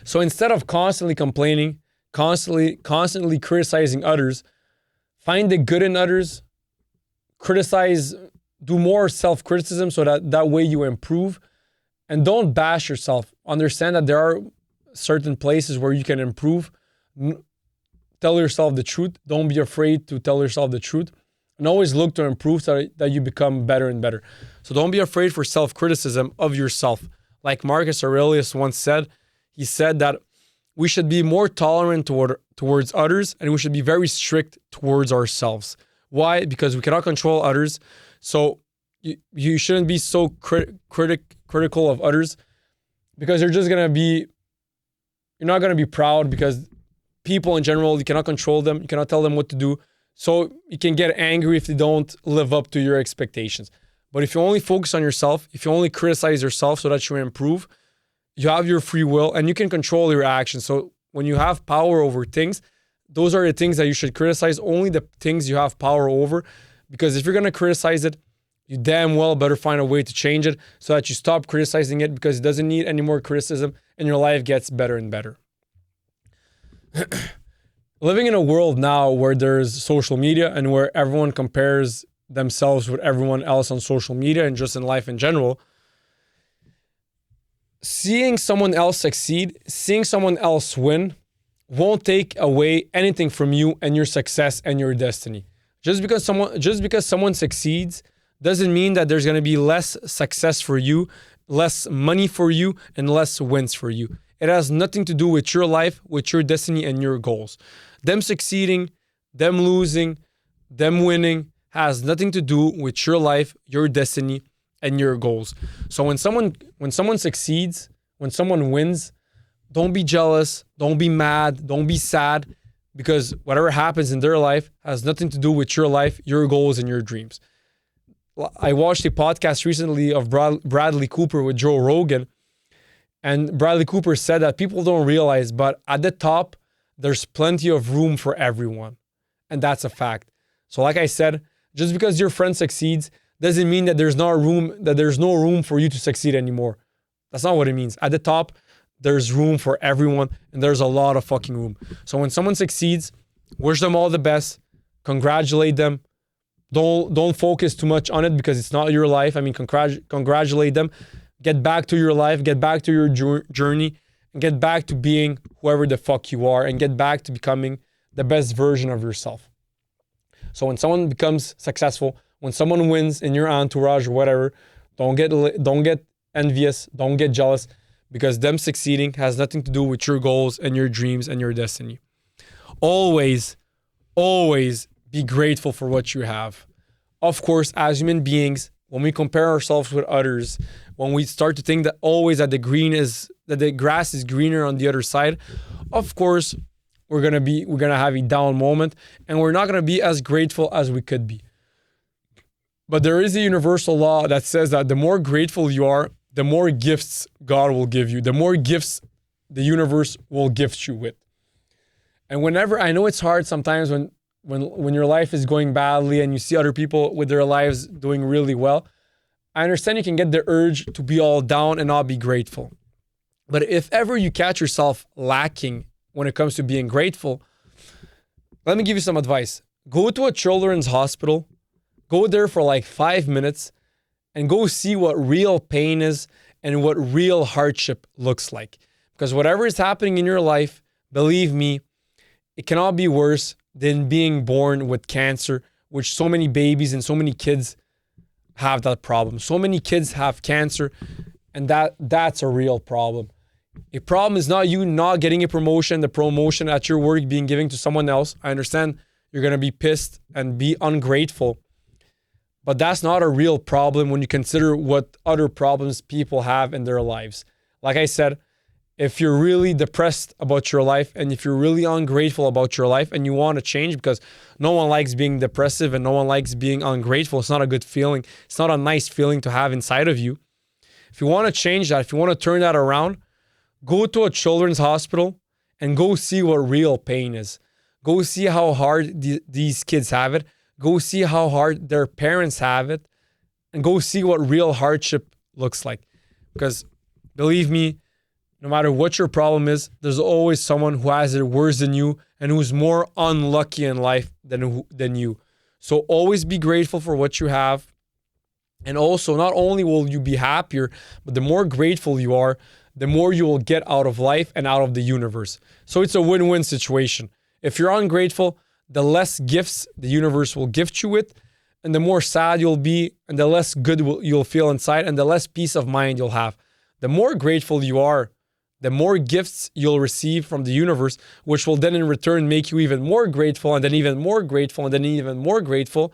So instead of constantly complaining, constantly criticizing others, find the good in others, criticize, do more self-criticism so that way you improve, and don't bash yourself. Understand that there are certain places where you can improve. Tell yourself the truth. Don't be afraid to tell yourself the truth, and always look to improve so that you become better and better. So don't be afraid for self-criticism of yourself. Like Marcus Aurelius once said, he said that we should be more tolerant towards others, and we should be very strict towards ourselves. Why? Because we cannot control others. So you shouldn't be so critical of others, because you're not going to be proud, because people in general, you cannot control them. You cannot tell them what to do. So you can get angry if they don't live up to your expectations. But if you only focus on yourself, if you only criticize yourself so that you improve, you have your free will and you can control your actions. So when you have power over things, those are the things that you should criticize, only the things you have power over. Because if you're going to criticize it, you damn well better find a way to change it so that you stop criticizing it, because it doesn't need any more criticism and your life gets better and better. Living in a world now where there's social media and where everyone compares themselves with everyone else on social media and just in life in general, seeing someone else succeed, seeing someone else win, won't take away anything from you and your success and your destiny. Just because someone succeeds doesn't mean that there's going to be less success for you, less money for you, and less wins for you. It has nothing to do with your life, with your destiny, and your goals. Them succeeding, them losing, them winning has nothing to do with your life, your destiny, and your goals. So when someone succeeds, when someone wins, don't be jealous, don't be mad, don't be sad, because whatever happens in their life has nothing to do with your life, your goals, and your dreams. I watched a podcast recently of Bradley Cooper with Joe Rogan, and Bradley Cooper said that people don't realize, but at the top, there's plenty of room for everyone. And that's a fact. So like I said, just because your friend succeeds doesn't mean that there's no room for you to succeed anymore. That's not what it means. At the top, there's room for everyone, and there's a lot of fucking room. So when someone succeeds, wish them all the best, congratulate them. Don't focus too much on it, because it's not your life. I mean, congratulate them. Get back to your life, get back to your journey, and get back to being whoever the fuck you are, and get back to becoming the best version of yourself. So when someone becomes successful, when someone wins in your entourage or whatever, don't get envious, don't get jealous, because them succeeding has nothing to do with your goals and your dreams and your destiny. Always be grateful for what you have. Of course, as human beings, when we compare ourselves with others, when we start to think that always that the grass is greener on the other side, of course, we're gonna have a down moment, and we're not gonna be as grateful as we could be. But there is a universal law that says that the more grateful you are, the more gifts God will give you, the more gifts the universe will gift you with. And whenever, I know it's hard sometimes when when your life is going badly and you see other people with their lives doing really well, I understand you can get the urge to be all down and not be grateful. But if ever you catch yourself lacking when it comes to being grateful, let me give you some advice. Go to a children's hospital, go there for like 5 minutes, and go see what real pain is and what real hardship looks like. Because whatever is happening in your life, believe me, it cannot be worse than being born with cancer, which so many babies and so many kids have that problem. So many kids have cancer, and that's a real problem. A problem is not you not getting a promotion, the promotion at your work being given to someone else. I understand you're going to be pissed and be ungrateful, but that's not a real problem when you consider what other problems people have in their lives. Like I said, if you're really depressed about your life and if you're really ungrateful about your life and you want to change, because no one likes being depressive and no one likes being ungrateful. It's not a good feeling. It's not a nice feeling to have inside of you. If you want to change that, if you want to turn that around, go to a children's hospital and go see what real pain is. Go see how hard these kids have it. Go see how hard their parents have it. And go see what real hardship looks like. Because believe me, no matter what your problem is, there's always someone who has it worse than you and who's more unlucky in life than you. So always be grateful for what you have. And also, not only will you be happier, but the more grateful you are, the more you will get out of life and out of the universe. So it's a win-win situation. If you're ungrateful, the less gifts the universe will gift you with, and the more sad you'll be, and the less good you'll feel inside, and the less peace of mind you'll have. The more grateful you are, the more gifts you'll receive from the universe, which will then in return make you even more grateful, and then even more grateful, and then even more grateful.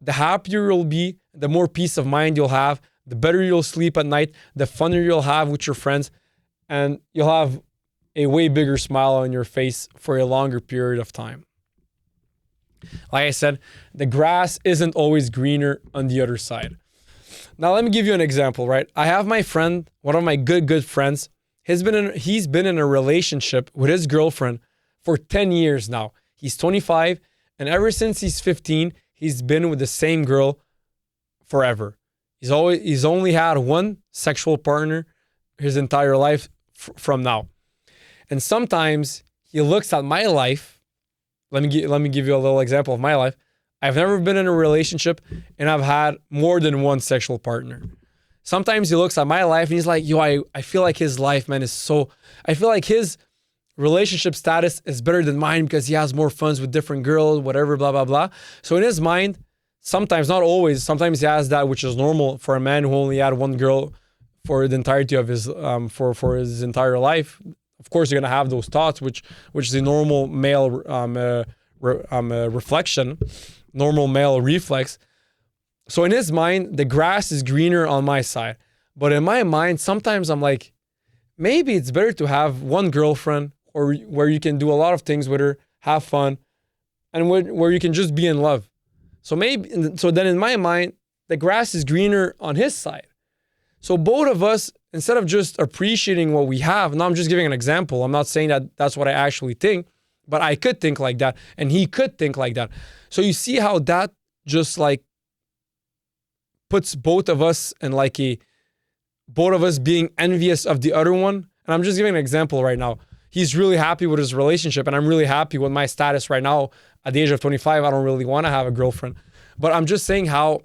The happier you'll be, the more peace of mind you'll have, the better you'll sleep at night, the funner you'll have with your friends, and you'll have a way bigger smile on your face for a longer period of time. Like I said, the grass isn't always greener on the other side. Now, let me give you an example, right? I have my friend, one of my good friends. He's been in a relationship with his girlfriend for 10 years now. He's 25, and ever since he's 15, he's been with the same girl forever. He's only had one sexual partner his entire life from now. And sometimes he looks at my life. Let me give you a little example of my life. I've never been in a relationship and I've had more than one sexual partner. Sometimes he looks at my life and he's like, yo, I feel like his life, man, I feel like his relationship status is better than mine because he has more fun with different girls, whatever, blah, blah, blah. So in his mind, sometimes, not always, sometimes he has that, which is normal for a man who only had one girl for the entirety of his, for his entire life. Of course, you're going to have those thoughts, which is a normal male reflection, normal male reflex. So in his mind, the grass is greener on my side. But in my mind, sometimes I'm like, maybe it's better to have one girlfriend or where you can do a lot of things with her, have fun, and where you can just be in love. So then in my mind, the grass is greener on his side. So both of us, instead of just appreciating what we have, now I'm just giving an example. I'm not saying that that's what I actually think, but I could think like that and he could think like that. So you see how that just like puts both of us in like both of us being envious of the other one. And I'm just giving an example right now. He's really happy with his relationship and I'm really happy with my status right now. At the age of 25, I don't really want to have a girlfriend. But I'm just saying how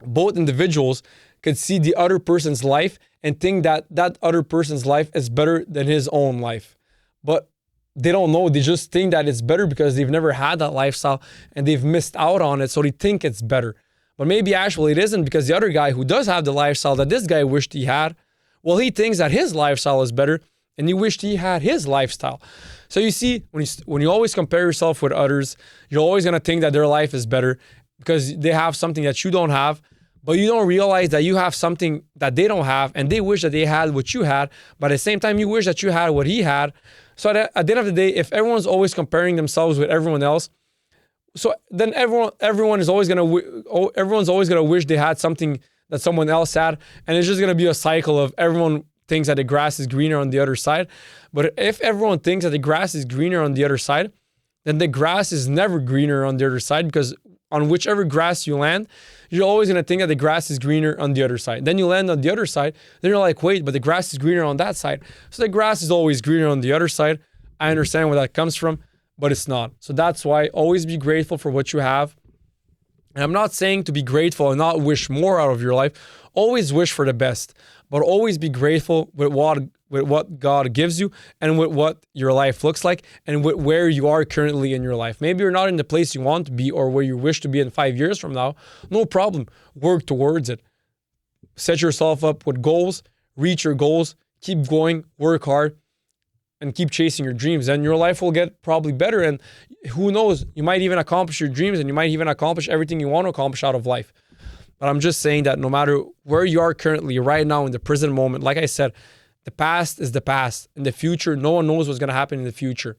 both individuals could see the other person's life and think that that other person's life is better than his own life. But they don't know. They just think that it's better because they've never had that lifestyle and they've missed out on it. So they think it's better. But maybe actually it isn't, because the other guy who does have the lifestyle that this guy wished he had, well, he thinks that his lifestyle is better and he wished he had his lifestyle. So you see, when you always compare yourself with others, you're always going to think that their life is better because they have something that you don't have, but you don't realize that you have something that they don't have and they wish that they had what you had, but at the same time, you wish that you had what he had. So at the end of the day, if everyone's always comparing themselves with everyone else, so then everyone is always everyone's always gonna wish they had something that someone else had, and it's just gonna be a cycle of everyone thinks that the grass is greener on the other side. But if everyone thinks that the grass is greener on the other side, then the grass is never greener on the other side, because on whichever grass you land, you're always going to think that the grass is greener on the other side. Then you land on the other side, then you're like, wait, but the grass is greener on that side. So the grass is always greener on the other side. I understand where that comes from, but it's not. So that's why always be grateful for what you have. And I'm not saying to be grateful and not wish more out of your life. Always wish for the best, but always be grateful with what God gives you and with what your life looks like and with where you are currently in your life. Maybe you're not in the place you want to be or where you wish to be in 5 years from now. No problem. Work towards it. Set yourself up with goals, reach your goals, keep going, work hard, and keep chasing your dreams. And your life will get probably better. And who knows, you might even accomplish your dreams and you might even accomplish everything you want to accomplish out of life. But I'm just saying that no matter where you are currently, right now in the present moment, like I said, the past is the past. In the future, no one knows what's going to happen in the future.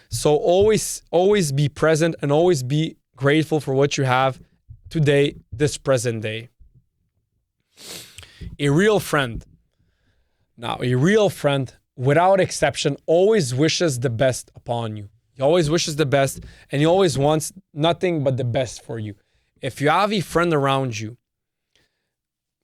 So always be present and always be grateful for what you have today, this present day. A real friend. Now, a real friend, without exception, always wishes the best upon you. He always wishes the best, and he always wants nothing but the best for you. If you have a friend around you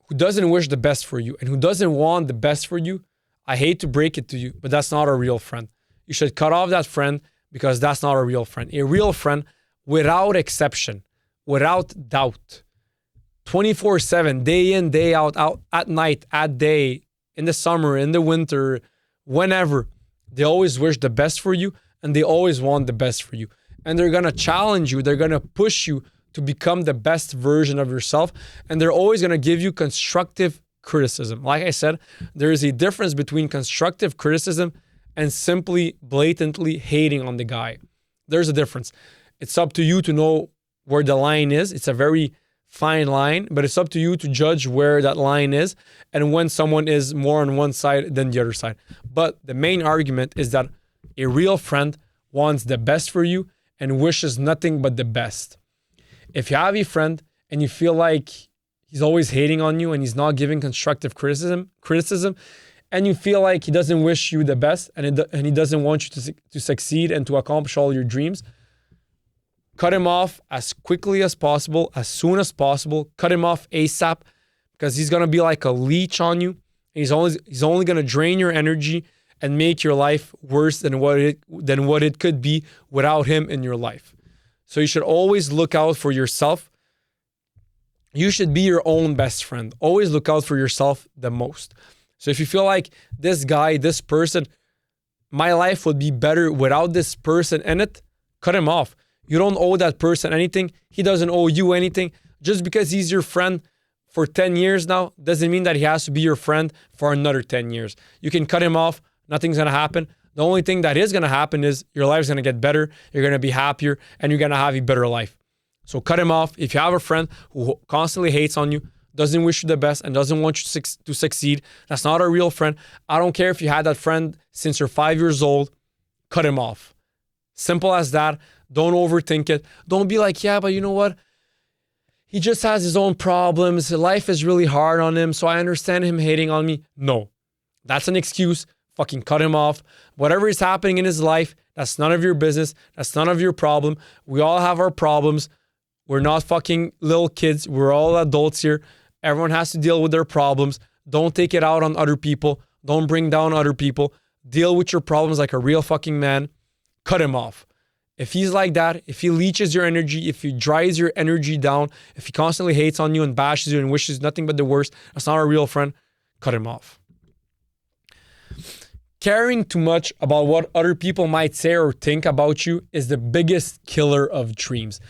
who doesn't wish the best for you and who doesn't want the best for you, I hate to break it to you, but that's not a real friend. You should cut off that friend because that's not a real friend. A real friend, without exception, without doubt, 24/7, day in, day out at night, at day, in the summer, in the winter, whenever, they always wish the best for you and they always want the best for you. And they're going to challenge you. They're going to push you to become the best version of yourself. And they're always going to give you constructive criticism. Like I said, there is a difference between constructive criticism and simply blatantly hating on the guy. There's a difference. It's up to you to know where the line is. It's a very fine line, but it's up to you to judge where that line is and when someone is more on one side than the other side. But the main argument is that a real friend wants the best for you and wishes nothing but the best. If you have a friend and you feel like he's always hating on you and he's not giving constructive criticism, and you feel like he doesn't wish you the best and he doesn't want you to succeed and to accomplish all your dreams, cut him off as quickly as possible, as soon as possible. Cut him off ASAP, because he's going to be like a leech on you. He's only going to drain your energy and make your life worse than what it could be without him in your life. So you should always look out for yourself. You should be your own best friend. Always look out for yourself the most. So if you feel like this guy, this person, my life would be better without this person in it, cut him off. You don't owe that person anything. He doesn't owe you anything. Just because he's your friend for 10 years now doesn't mean that he has to be your friend for another 10 years. You can cut him off. Nothing's going to happen. The only thing that is going to happen is your life's going to get better. You're going to be happier and you're going to have a better life. So cut him off. If you have a friend who constantly hates on you, doesn't wish you the best and doesn't want you to succeed, that's not a real friend. I don't care if you had that friend since you're 5 years old, cut him off. Simple as that. Don't overthink it. Don't be like, yeah, but you know what? He just has his own problems. Life is really hard on him, so I understand him hating on me. No, that's an excuse. Fucking cut him off. Whatever is happening in his life, that's none of your business. That's none of your problem. We all have our problems. We're not fucking little kids. We're all adults here. Everyone has to deal with their problems. Don't take it out on other people. Don't bring down other people. Deal with your problems like a real fucking man. Cut him off. If he's like that, if he leeches your energy, if he dries your energy down, if he constantly hates on you and bashes you and wishes nothing but the worst, that's not a real friend. Cut him off. Caring too much about what other people might say or think about you is the biggest killer of dreams.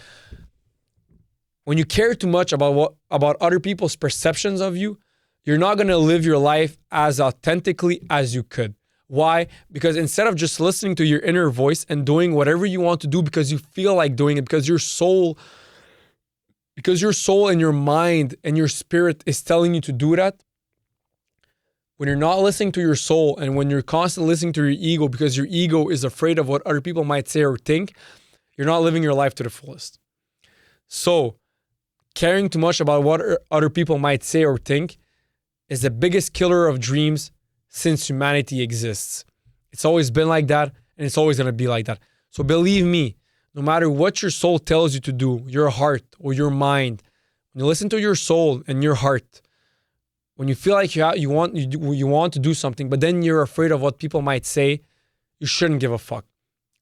When you care too much about other people's perceptions of you, you're not going to live your life as authentically as you could. Why? Because instead of just listening to your inner voice and doing whatever you want to do because you feel like doing it, because your soul and your mind and your spirit is telling you to do that, when you're not listening to your soul and when you're constantly listening to your ego because your ego is afraid of what other people might say or think, you're not living your life to the fullest. So, caring too much about what other people might say or think is the biggest killer of dreams since humanity exists. It's always been like that, and it's always going to be like that. So believe me, no matter what your soul tells you to do, your heart or your mind, when you listen to your soul and your heart, when you feel like you want to do something, but then you're afraid of what people might say, you shouldn't give a fuck.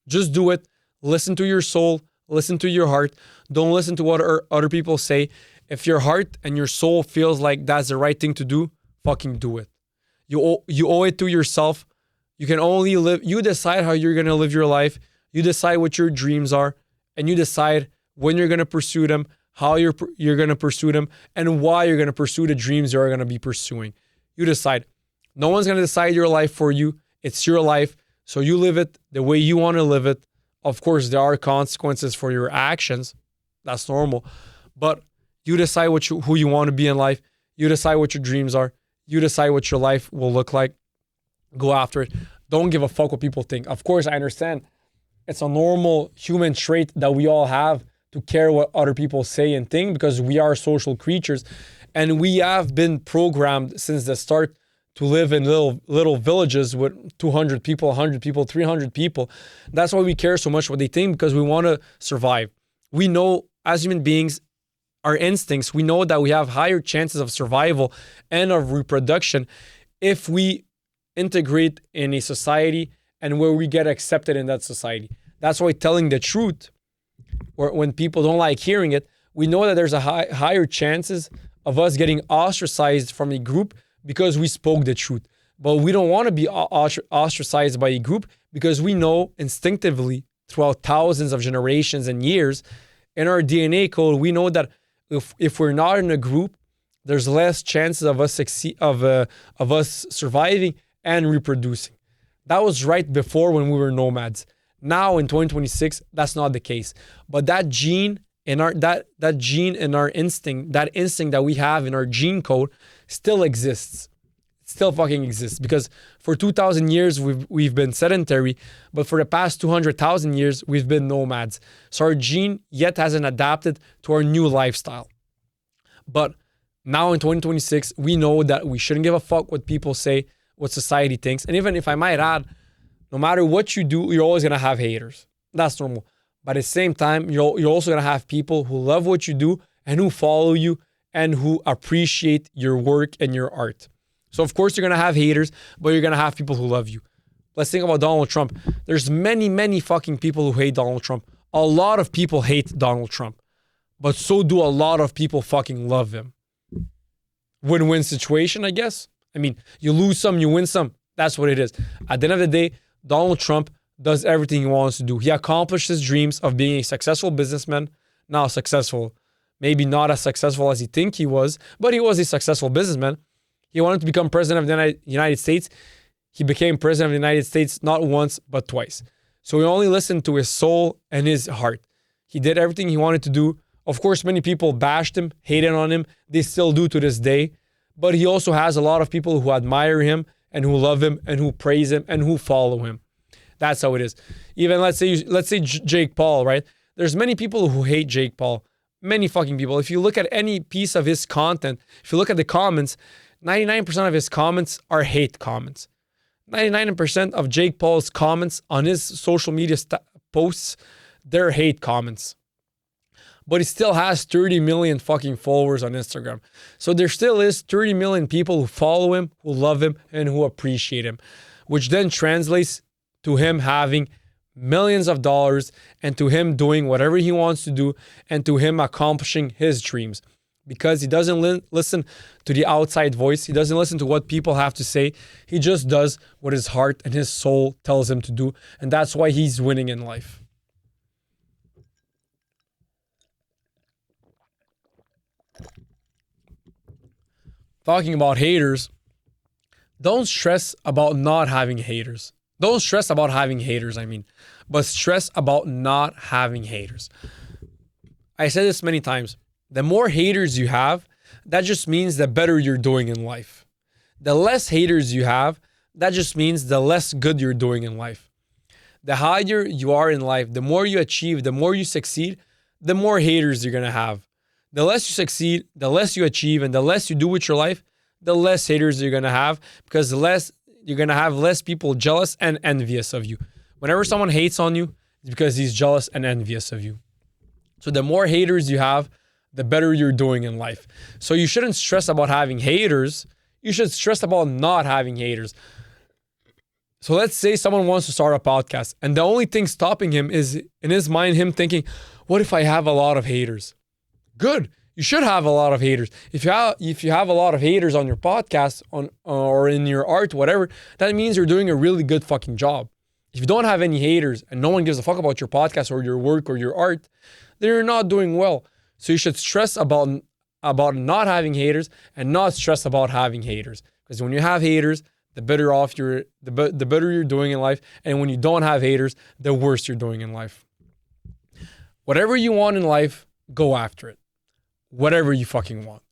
Just do it. Listen to your soul. Listen to your heart. Don't listen to what other people say. If your heart and your soul feels like that's the right thing to do, fucking do it. You owe it to yourself. You can only live. You decide how you're gonna live your life. You decide what your dreams are, and you decide when you're gonna pursue them, how you're gonna pursue them, and why you're gonna pursue the dreams you're gonna be pursuing. You decide. No one's gonna decide your life for you. It's your life, so you live it the way you want to live it. Of course, there are consequences for your actions. That's normal, but you decide who you want to be in life. You decide what your dreams are. You decide what your life will look like. Go after it. Don't give a fuck what people think. Of course, I understand. It's a normal human trait that we all have to care what other people say and think because we are social creatures. And we have been programmed since the start to live in little villages with 200 people, 100 people, 300 people. That's why we care so much what they think, because we want to survive. We know as human beings, our instincts, we know that we have higher chances of survival and of reproduction if we integrate in a society and where we get accepted in that society. That's why telling the truth, or when people don't like hearing it, we know that there's a higher chances of us getting ostracized from a group because we spoke the truth. But we don't want to be ostracized by a group because we know instinctively throughout thousands of generations and years in our DNA code, we know that if we're not in a group, there's less chances of us of us surviving and reproducing. That was right before when we were nomads. Now in 2026, that's not the case. But that gene in our that gene in our instinct, that instinct that we have in our gene code still exists. It still fucking exists, because for 2,000 years we've been sedentary, but for the past 200,000 years we've been nomads. So our gene yet hasn't adapted to our new lifestyle. But now in 2026, we know that we shouldn't give a fuck what people say, what society thinks. And even if I might add, no matter what you do, you're always going to have haters. That's normal. But at the same time, you're also going to have people who love what you do and who follow you and who appreciate your work and your art. So of course you're going to have haters, but you're going to have people who love you. Let's think about Donald Trump. There's many fucking people who hate Donald Trump. A lot of people hate Donald Trump, but so do a lot of people fucking love him. Win-win situation, I guess. I mean, you lose some, you win some. That's what it is. At the end of the day, Donald Trump does everything he wants to do. He accomplished his dreams of being a successful businessman. Now successful. Maybe not as successful as he think he was, but he was a successful businessman. He wanted to become president of the United States. He became president of the United States not once, but twice. So he only listened to his soul and his heart. He did everything he wanted to do. Of course, many people bashed him, hated on him. They still do to this day. But he also has a lot of people who admire him and who love him and who praise him and who follow him. That's how it is. Even let's say Jake Paul, right? There's many people who hate Jake Paul. Many fucking people. If you look at any piece of his content, if you look at the comments, 99% of his comments are hate comments. 99% of Jake Paul's comments on his social media posts, they're hate comments. But he still has 30 million fucking followers on Instagram. So there still is 30 million people who follow him, who love him, and who appreciate him, which then translates to him having millions of dollars and to him doing whatever he wants to do and to him accomplishing his dreams. Because he doesn't listen to the outside voice. He doesn't listen to what people have to say. He just does what his heart and his soul tells him to do. And that's why he's winning in life. Talking about haters, don't stress about not having haters. Don't stress about having haters, but stress about not having haters. I said this many times. The more haters you have, that just means the better you're doing in life. The less haters you have, that just means the less good you're doing in life. The higher you are in life, the more you achieve, the more you succeed, the more haters you're going to have. The less you succeed, the less you achieve, and the less you do with your life, the less haters you're going to have, because you're going to have less people jealous and envious of you. Whenever someone hates on you, It's because he's jealous and envious of you. So the more haters you have, the better you're doing in life. So you shouldn't stress about having haters. You should stress about not having haters. So let's say someone wants to start a podcast, and the only thing stopping him is, in his mind, him thinking, what if I have a lot of haters? Good. You should have a lot of haters. If you have a lot of haters on your podcast or in your art, whatever, that means you're doing a really good fucking job. If you don't have any haters and no one gives a fuck about your podcast or your work or your art, then you're not doing well. So you should stress about not having haters and not stress about having haters. Because when you have haters, the better off the better you're doing in life. And when you don't have haters, the worse you're doing in life. Whatever you want in life, go after it. Whatever you fucking want.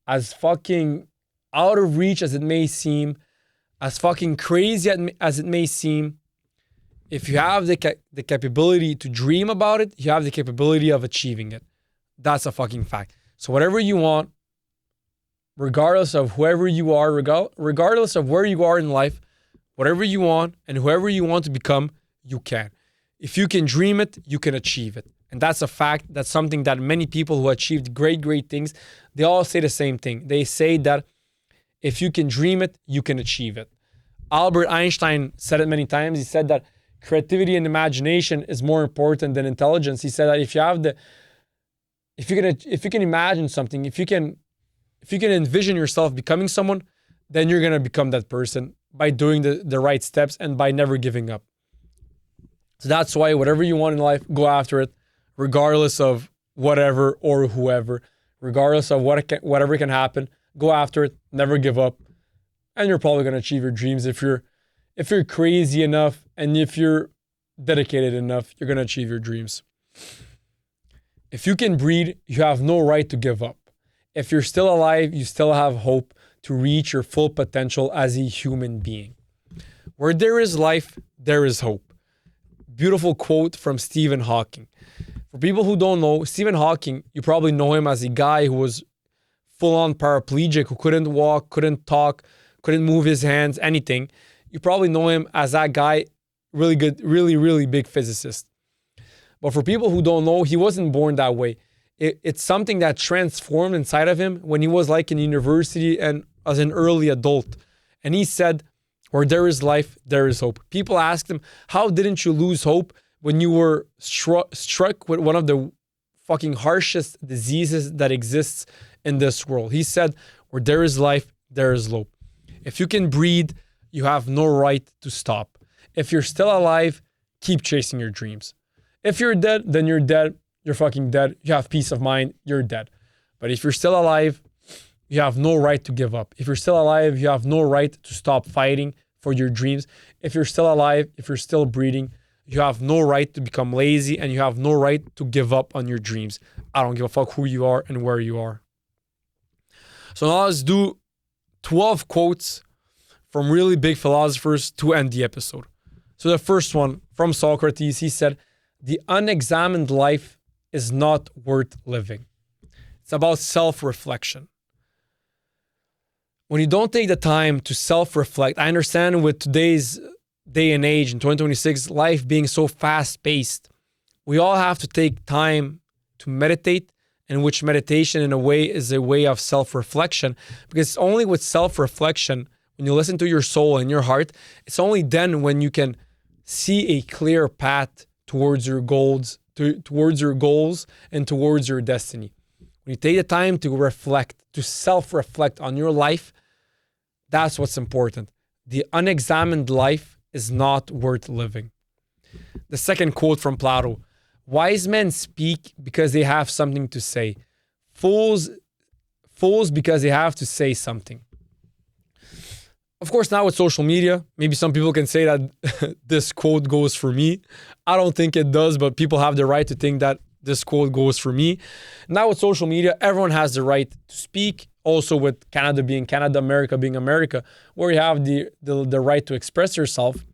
As fucking out of reach as it may seem, as fucking crazy as it may seem, if you have the capability to dream about it, you have the capability of achieving it. That's a fucking fact. So whatever you want, regardless of whoever you are, regardless of where you are in life, whatever you want and whoever you want to become, you can. If you can dream it, you can achieve it. And that's a fact. That's something that many people who achieved great, great things, they all say the same thing. They say that if you can dream it, you can achieve it. Albert Einstein said it many times. He said that creativity and imagination is more important than intelligence. He said that if you can imagine something, if you can envision yourself becoming someone, then you're gonna become that person by doing the right steps and by never giving up. So that's why whatever you want in life, go after it, regardless of whatever or whoever, regardless of whatever can happen. Go after it, never give up, and you're probably gonna achieve your dreams if you're crazy enough and if you're dedicated enough. You're gonna achieve your dreams. If you can breathe, you have no right to give up. If you're still alive, you still have hope to reach your full potential as a human being. Where there is life, there is hope. Beautiful quote from Stephen Hawking. For people who don't know, Stephen Hawking, you probably know him as a guy who was full-on paraplegic, who couldn't walk, couldn't talk, couldn't move his hands, anything. You probably know him as that guy, really good, really, really big physicist. But for people who don't know, he wasn't born that way. It's something that transformed inside of him when he was like in university and as an early adult. And he said, where there is life, there is hope. People asked him, how didn't you lose hope when you were struck with one of the fucking harshest diseases that exists in this world? He said, where there is life, there is hope. If you can breathe, you have no right to stop. If you're still alive, keep chasing your dreams. If you're dead, then you're dead. You're fucking dead. You have peace of mind. You're dead. But if you're still alive, you have no right to give up. If you're still alive, you have no right to stop fighting for your dreams. If you're still alive, if you're still breathing, you have no right to become lazy and you have no right to give up on your dreams. I don't give a fuck who you are and where you are. So now let's do 12 quotes from really big philosophers to end the episode. So the first one from Socrates, he said, the unexamined life is not worth living. It's about self-reflection. When you don't take the time to self-reflect, I understand with today's day and age in 2026, life being so fast-paced, we all have to take time to meditate, in which meditation in a way is a way of self-reflection, because it's only with self-reflection, when you listen to your soul and your heart, it's only then when you can see a clear path towards your goals, and towards your destiny. When you take the time to reflect, to self-reflect on your life, that's what's important. The unexamined life is not worth living. The second quote from Plato, wise men speak because they have something to say. Fools because they have to say something. Of course, now with social media, maybe some people can say that this quote goes for me. I don't think it does, but people have the right to think that this quote goes for me. Now with social media, everyone has the right to speak. Also with Canada being Canada, America being America, where you have the right to express yourself.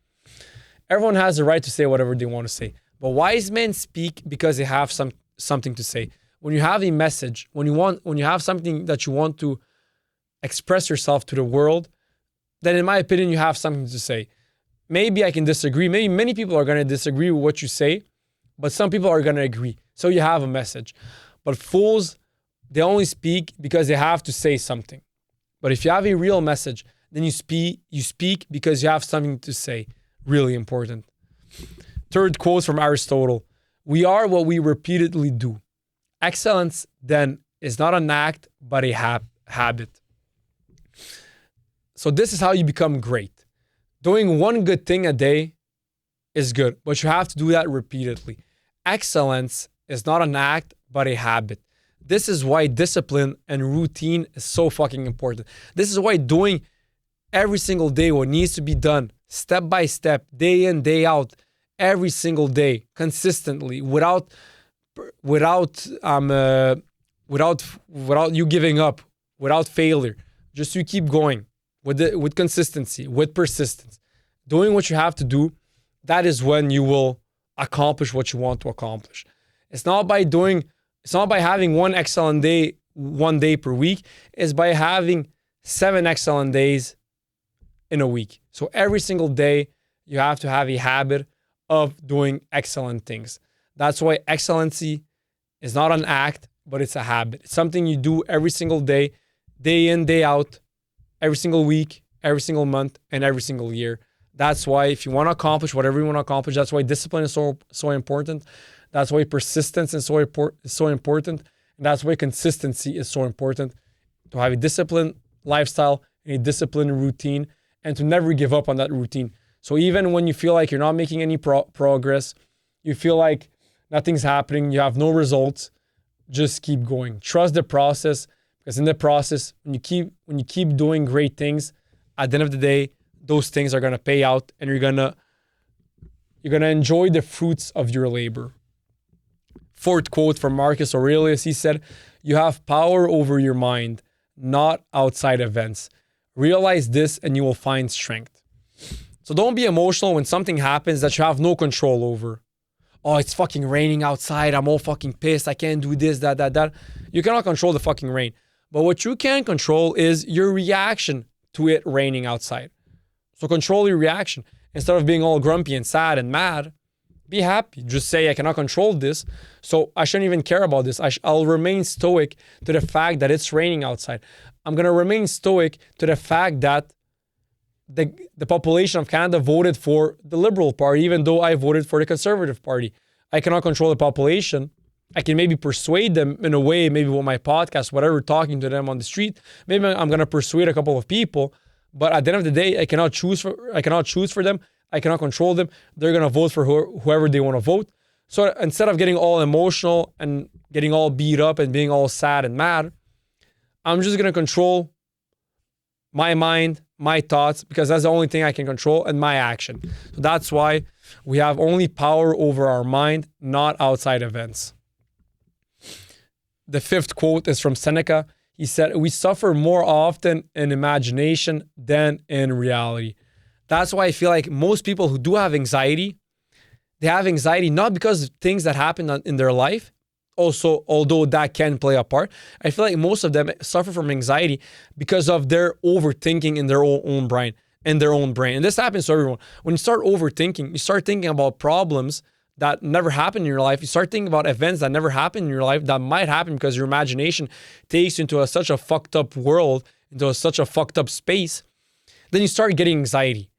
Everyone has the right to say whatever they want to say. But wise men speak because they have something to say. When you have a message, when you have something that you want to express yourself to the world, then in my opinion, you have something to say. Maybe I can disagree. Maybe many people are going to disagree with what you say. but some people are going to agree. So you have a message. But fools, they only speak because they have to say something. But if you have a real message, then you speak because you have something to say. Really important. Third quote from Aristotle. We are what we repeatedly do. Excellence, then, is not an act, but a habit. So this is how you become great. Doing one good thing a day is good, but you have to do that repeatedly. Excellence is not an act, but a habit. This is why discipline and routine is so fucking important. This is why doing every single day what needs to be done, step by step, day in, day out, every single day, consistently, without you giving up, without failure. Just you keep going with consistency, with persistence, doing what you have to do. That is when you will accomplish what you want to accomplish. It's not by having one excellent day, one day per week. It's by having 7 excellent days in a week. So every single day, you have to have a habit of doing excellent things. That's why excellency is not an act, but it's a habit. It's something you do every single day, day in, day out, every single week, every single month, and every single year. That's why if you want to accomplish whatever you want to accomplish, that's why discipline is so important. That's why persistence is so important. And that's why consistency is so important. To have a disciplined lifestyle, a disciplined routine, and to never give up on that routine. So even when you feel like you're not making any progress, you feel like nothing's happening, you have no results, just keep going. Trust the process, because in the process, when you keep doing great things, at the end of the day, those things are gonna pay out, and you're gonna enjoy the fruits of your labor. Fourth quote from Marcus Aurelius, he said, "You have power over your mind, not outside events. Realize this and you will find strength." So don't be emotional when something happens that you have no control over. Oh, it's fucking raining outside. I'm all fucking pissed. I can't do this, that. You cannot control the fucking rain. But what you can control is your reaction to it raining outside. So control your reaction. Instead of being all grumpy and sad and mad, be happy. Just say, I cannot control this, so I shouldn't even care about this. I'll remain stoic to the fact that it's raining outside. I'm going to remain stoic to the fact that the population of Canada voted for the Liberal Party, even though I voted for the Conservative Party. I cannot control the population. I can maybe persuade them in a way, maybe with my podcast, whatever, talking to them on the street. Maybe I'm going to persuade a couple of people, but at the end of the day, I cannot choose for them. I cannot control them. They're going to vote for whoever they want to vote. So instead of getting all emotional and getting all beat up and being all sad and mad, I'm just going to control my mind, my thoughts, because that's the only thing I can control, and my action. So that's why we have only power over our mind, not outside events. The fifth quote is from Seneca. He said, "We suffer more often in imagination than in reality." That's why I feel like most people who do have anxiety, they have anxiety not because of things that happen in their life. Also, although that can play a part, I feel like most of them suffer from anxiety because of their overthinking in their own brain. And this happens to everyone. When you start overthinking, you start thinking about problems that never happened in your life. You start thinking about events that never happened in your life that might happen because your imagination takes you into such a fucked up world, into such a fucked up space. Then you start getting anxiety.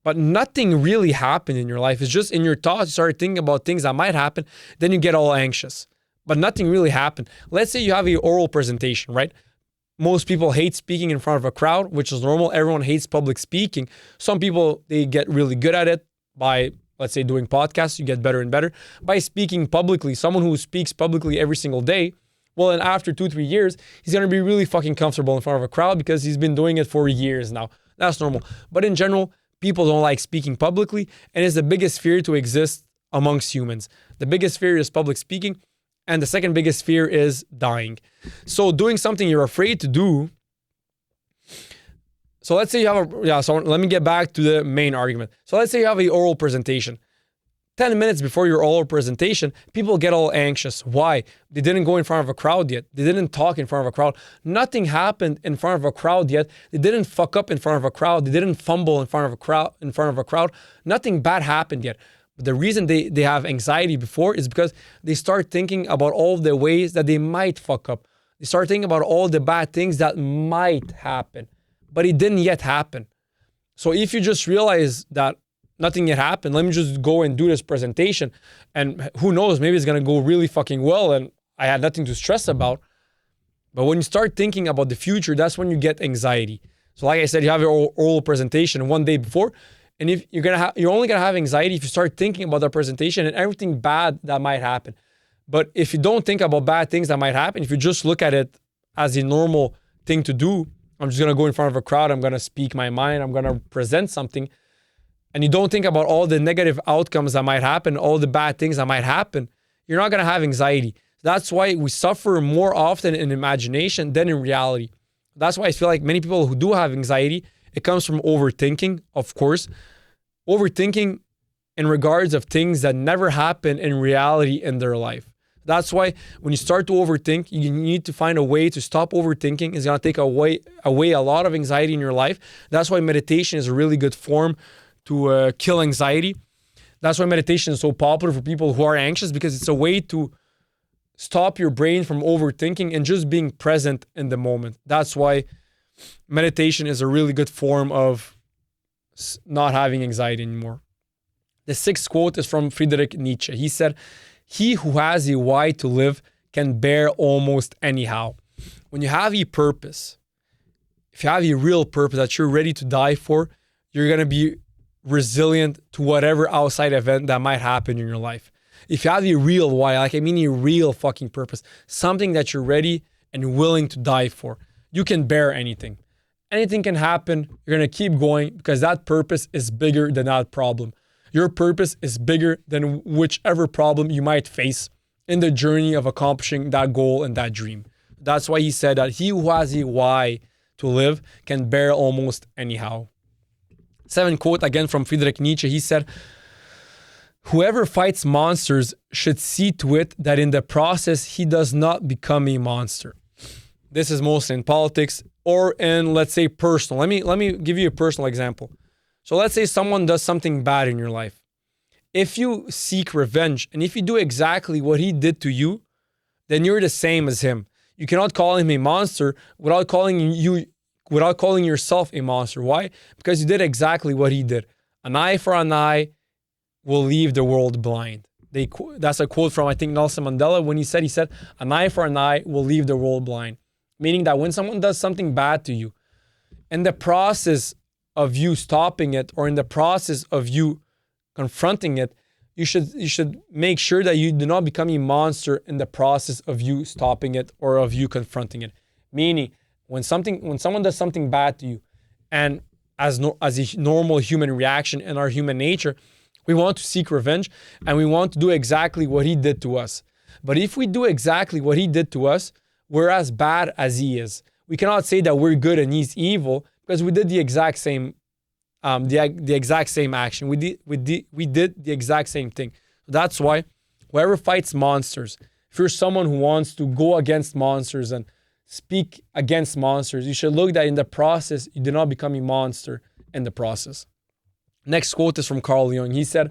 But nothing really happened in your life. It's just in your thoughts, you start thinking about things that might happen. Then you get all anxious. But nothing really happened. Let's say you have an oral presentation, right? Most people hate speaking in front of a crowd, which is normal. Everyone hates public speaking. Some people, they get really good at it by, let's say, doing podcasts. You get better and better. By speaking publicly, someone who speaks publicly every single day, well, and after 2-3 years, he's going to be really fucking comfortable in front of a crowd because he's been doing it for years now. That's normal. But in general, people don't like speaking publicly, and it's the biggest fear to exist amongst humans. The biggest fear is public speaking. And the second biggest fear is dying. So doing something you're afraid to do. So let's say you have so let me get back to the main argument. So let's say you have an oral presentation. 10 minutes before your oral presentation, people get all anxious. Why? They didn't go in front of a crowd yet. They didn't talk in front of a crowd. Nothing happened in front of a crowd yet. They didn't fuck up in front of a crowd. They didn't fumble in front of a crowd. Nothing bad happened yet. But the reason they have anxiety before is because they start thinking about all the ways that they might fuck up. They start thinking about all the bad things that might happen, but it didn't yet happen. So if you just realize that nothing yet happened, let me just go and do this presentation, and who knows, maybe it's gonna go really fucking well and I had nothing to stress about. But when you start thinking about the future, that's when you get anxiety. So like I said, you have your oral presentation one day before, and if you're only gonna have anxiety if you start thinking about the presentation and everything bad that might happen. But if you don't think about bad things that might happen, if you just look at it as a normal thing to do, I'm just gonna go in front of a crowd, I'm gonna speak my mind, I'm gonna present something, and you don't think about all the negative outcomes that might happen, all the bad things that might happen, you're not gonna have anxiety. That's why we suffer more often in imagination than in reality. That's why I feel like many people who do have anxiety, it comes from overthinking, of course. Overthinking in regards of things that never happen in reality in their life. That's why when you start to overthink, you need to find a way to stop overthinking. It's going to take away a lot of anxiety in your life. That's why meditation is a really good form to kill anxiety. That's why meditation is so popular for people who are anxious, because it's a way to stop your brain from overthinking and just being present in the moment. That's why meditation is a really good form of not having anxiety anymore. The sixth quote is from Friedrich Nietzsche. He said, "He who has a why to live can bear almost anyhow." When you have a purpose, if you have a real purpose that you're ready to die for, you're going to be resilient to whatever outside event that might happen in your life. If you have a real why, like I mean a real fucking purpose, something that you're ready and willing to die for, you can bear anything. Anything can happen. You're going to keep going because that purpose is bigger than that problem. Your purpose is bigger than whichever problem you might face in the journey of accomplishing that goal and that dream. That's why he said that he who has a why to live can bear almost anyhow. Seventh quote, again from Friedrich Nietzsche. He said, "Whoever fights monsters should see to it that in the process he does not become a monster." This is mostly in politics or in, let's say, personal. Let me give you a personal example. So let's say someone does something bad in your life. If you seek revenge and if you do exactly what he did to you, then you're the same as him. You cannot call him a monster without calling yourself a monster. Why? Because you did exactly what he did. An eye for an eye will leave the world blind. That's a quote from, I think, Nelson Mandela when he said, "An eye for an eye will leave the world blind." Meaning that when someone does something bad to you, in the process of you stopping it or in the process of you confronting it, you should make sure that you do not become a monster in the process of you stopping it or of you confronting it. Meaning, when someone does something bad to you, and as a normal human reaction in our human nature, we want to seek revenge and we want to do exactly what he did to us. But if we do exactly what he did to us, we're as bad as he is. We cannot say that we're good and he's evil because we did the exact same, the exact same action. We did the exact same thing. That's why whoever fights monsters, if you're someone who wants to go against monsters and speak against monsters, you should look that in the process, you do not become a monster in the process. Next quote is from Carl Jung. He said,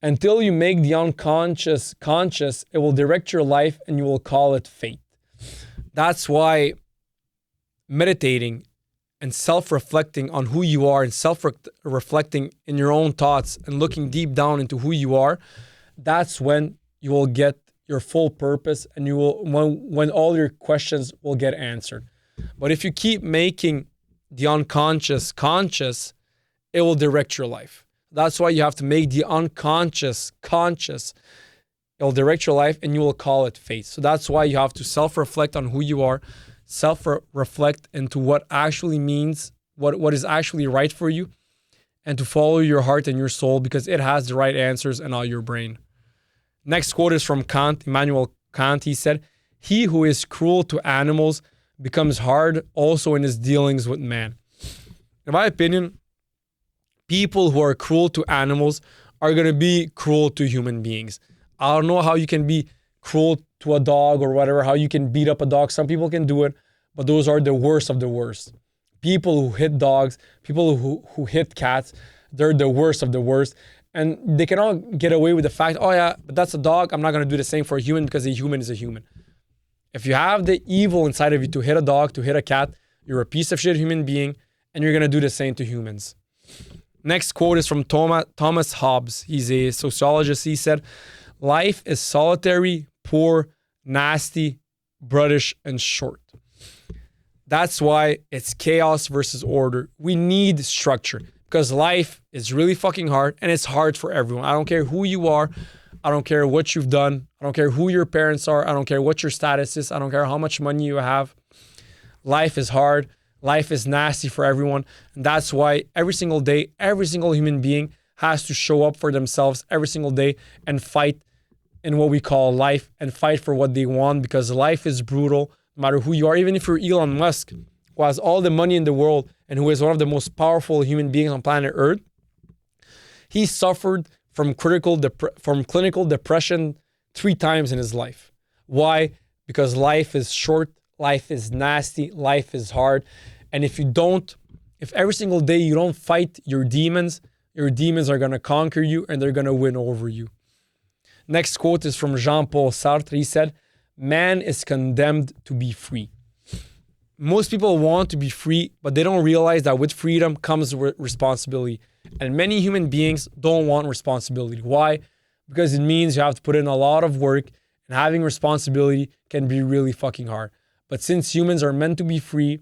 "Until you make the unconscious conscious, it will direct your life and you will call it fate." That's why meditating and self-reflecting on who you are and self-reflecting in your own thoughts and looking deep down into who you are, that's when you will get your full purpose and you will when all your questions will get answered. But if you keep making the unconscious conscious, it will direct your life. That's why you have to make the unconscious conscious. It will direct your life and you will call it fate. So that's why you have to self-reflect on who you are, self-reflect into what actually means, what is actually right for you, and to follow your heart and your soul because it has the right answers and not your brain. Next quote is from Kant, Immanuel Kant. He said, "He who is cruel to animals becomes hard also in his dealings with man." In my opinion, people who are cruel to animals are going to be cruel to human beings. I don't know how you can be cruel to a dog or whatever, how you can beat up a dog. Some people can do it, but those are the worst of the worst. People who hit dogs, people who hit cats, they're the worst of the worst. And they cannot get away with the fact, oh yeah, but that's a dog. I'm not going to do the same for a human because a human is a human. If you have the evil inside of you to hit a dog, to hit a cat, you're a piece of shit human being, and you're going to do the same to humans. Next quote is from Thomas Hobbes. He's a sociologist. He said, life is solitary, poor, nasty, brutish, and short. That's why it's chaos versus order. We need structure because life is really fucking hard, and it's hard for everyone. I don't care who you are. I don't care what you've done. I don't care who your parents are. I don't care what your status is. I don't care how much money you have. Life is hard. Life is nasty for everyone. And that's why every single day, every single human being has to show up for themselves every single day and fight in what we call life and fight for what they want, because life is brutal no matter who you are. Even if you're Elon Musk, who has all the money in the world and who is one of the most powerful human beings on planet Earth, he suffered from clinical depression 3 times in his life. Why? Because life is short, life is nasty, life is hard. And if every single day you don't fight your demons are going to conquer you and they're going to win over you. Next quote is from Jean-Paul Sartre. He said, man is condemned to be free. Most people want to be free, but they don't realize that with freedom comes responsibility. And many human beings don't want responsibility. Why? Because it means you have to put in a lot of work, and having responsibility can be really fucking hard. But since humans are meant to be free,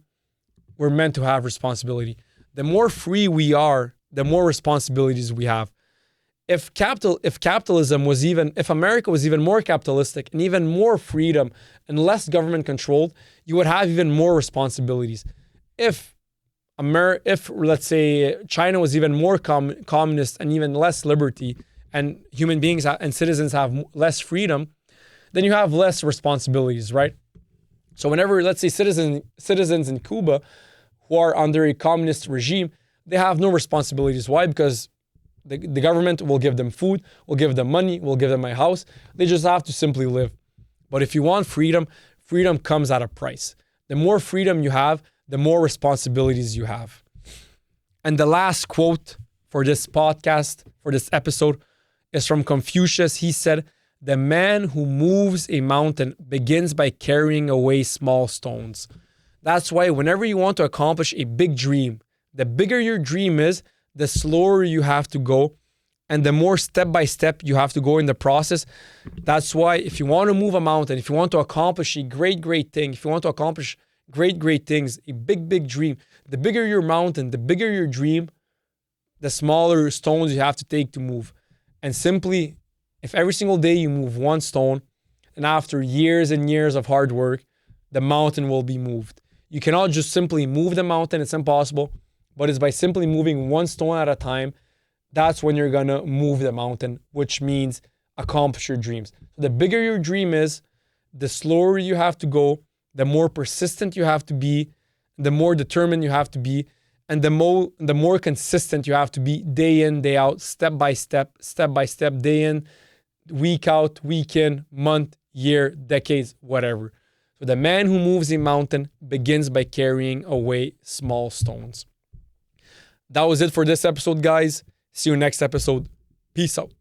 we're meant to have responsibility. The more free we are, the more responsibilities we have. If America was even more capitalistic and even more freedom and less government controlled, you would have even more responsibilities. If let's say China was even more communist and even less liberty, and human beings and citizens have less freedom, then you have less responsibilities, right? So whenever, let's say, citizens in Cuba who are under a communist regime, they have no responsibilities. Why? Because the government will give them food, will give them money, will give them a house. They just have to simply live. But if you want freedom, freedom comes at a price. The more freedom you have, the more responsibilities you have. And the last quote for this podcast, for this episode, is from Confucius. He said, the man who moves a mountain begins by carrying away small stones. That's why whenever you want to accomplish a big dream, the bigger your dream is, the slower you have to go, and the more step by step you have to go in the process. That's why if you want to move a mountain, if you want to accomplish a great thing, if you want to accomplish great things, a big dream, the bigger your mountain, the bigger your dream, the smaller stones you have to take to move. And simply, if every single day you move one stone, and after years and years of hard work, the mountain will be moved. You cannot just simply move the mountain, it's impossible, but it's by simply moving one stone at a time, that's when you're gonna move the mountain, which means accomplish your dreams. So the bigger your dream is, the slower you have to go, the more persistent you have to be, the more determined you have to be, and the more consistent you have to be day in, day out, step by step, day in, week out, week in, month, year, decades, whatever. So the man who moves a mountain begins by carrying away small stones. That was it for this episode, guys. See you next episode. Peace out.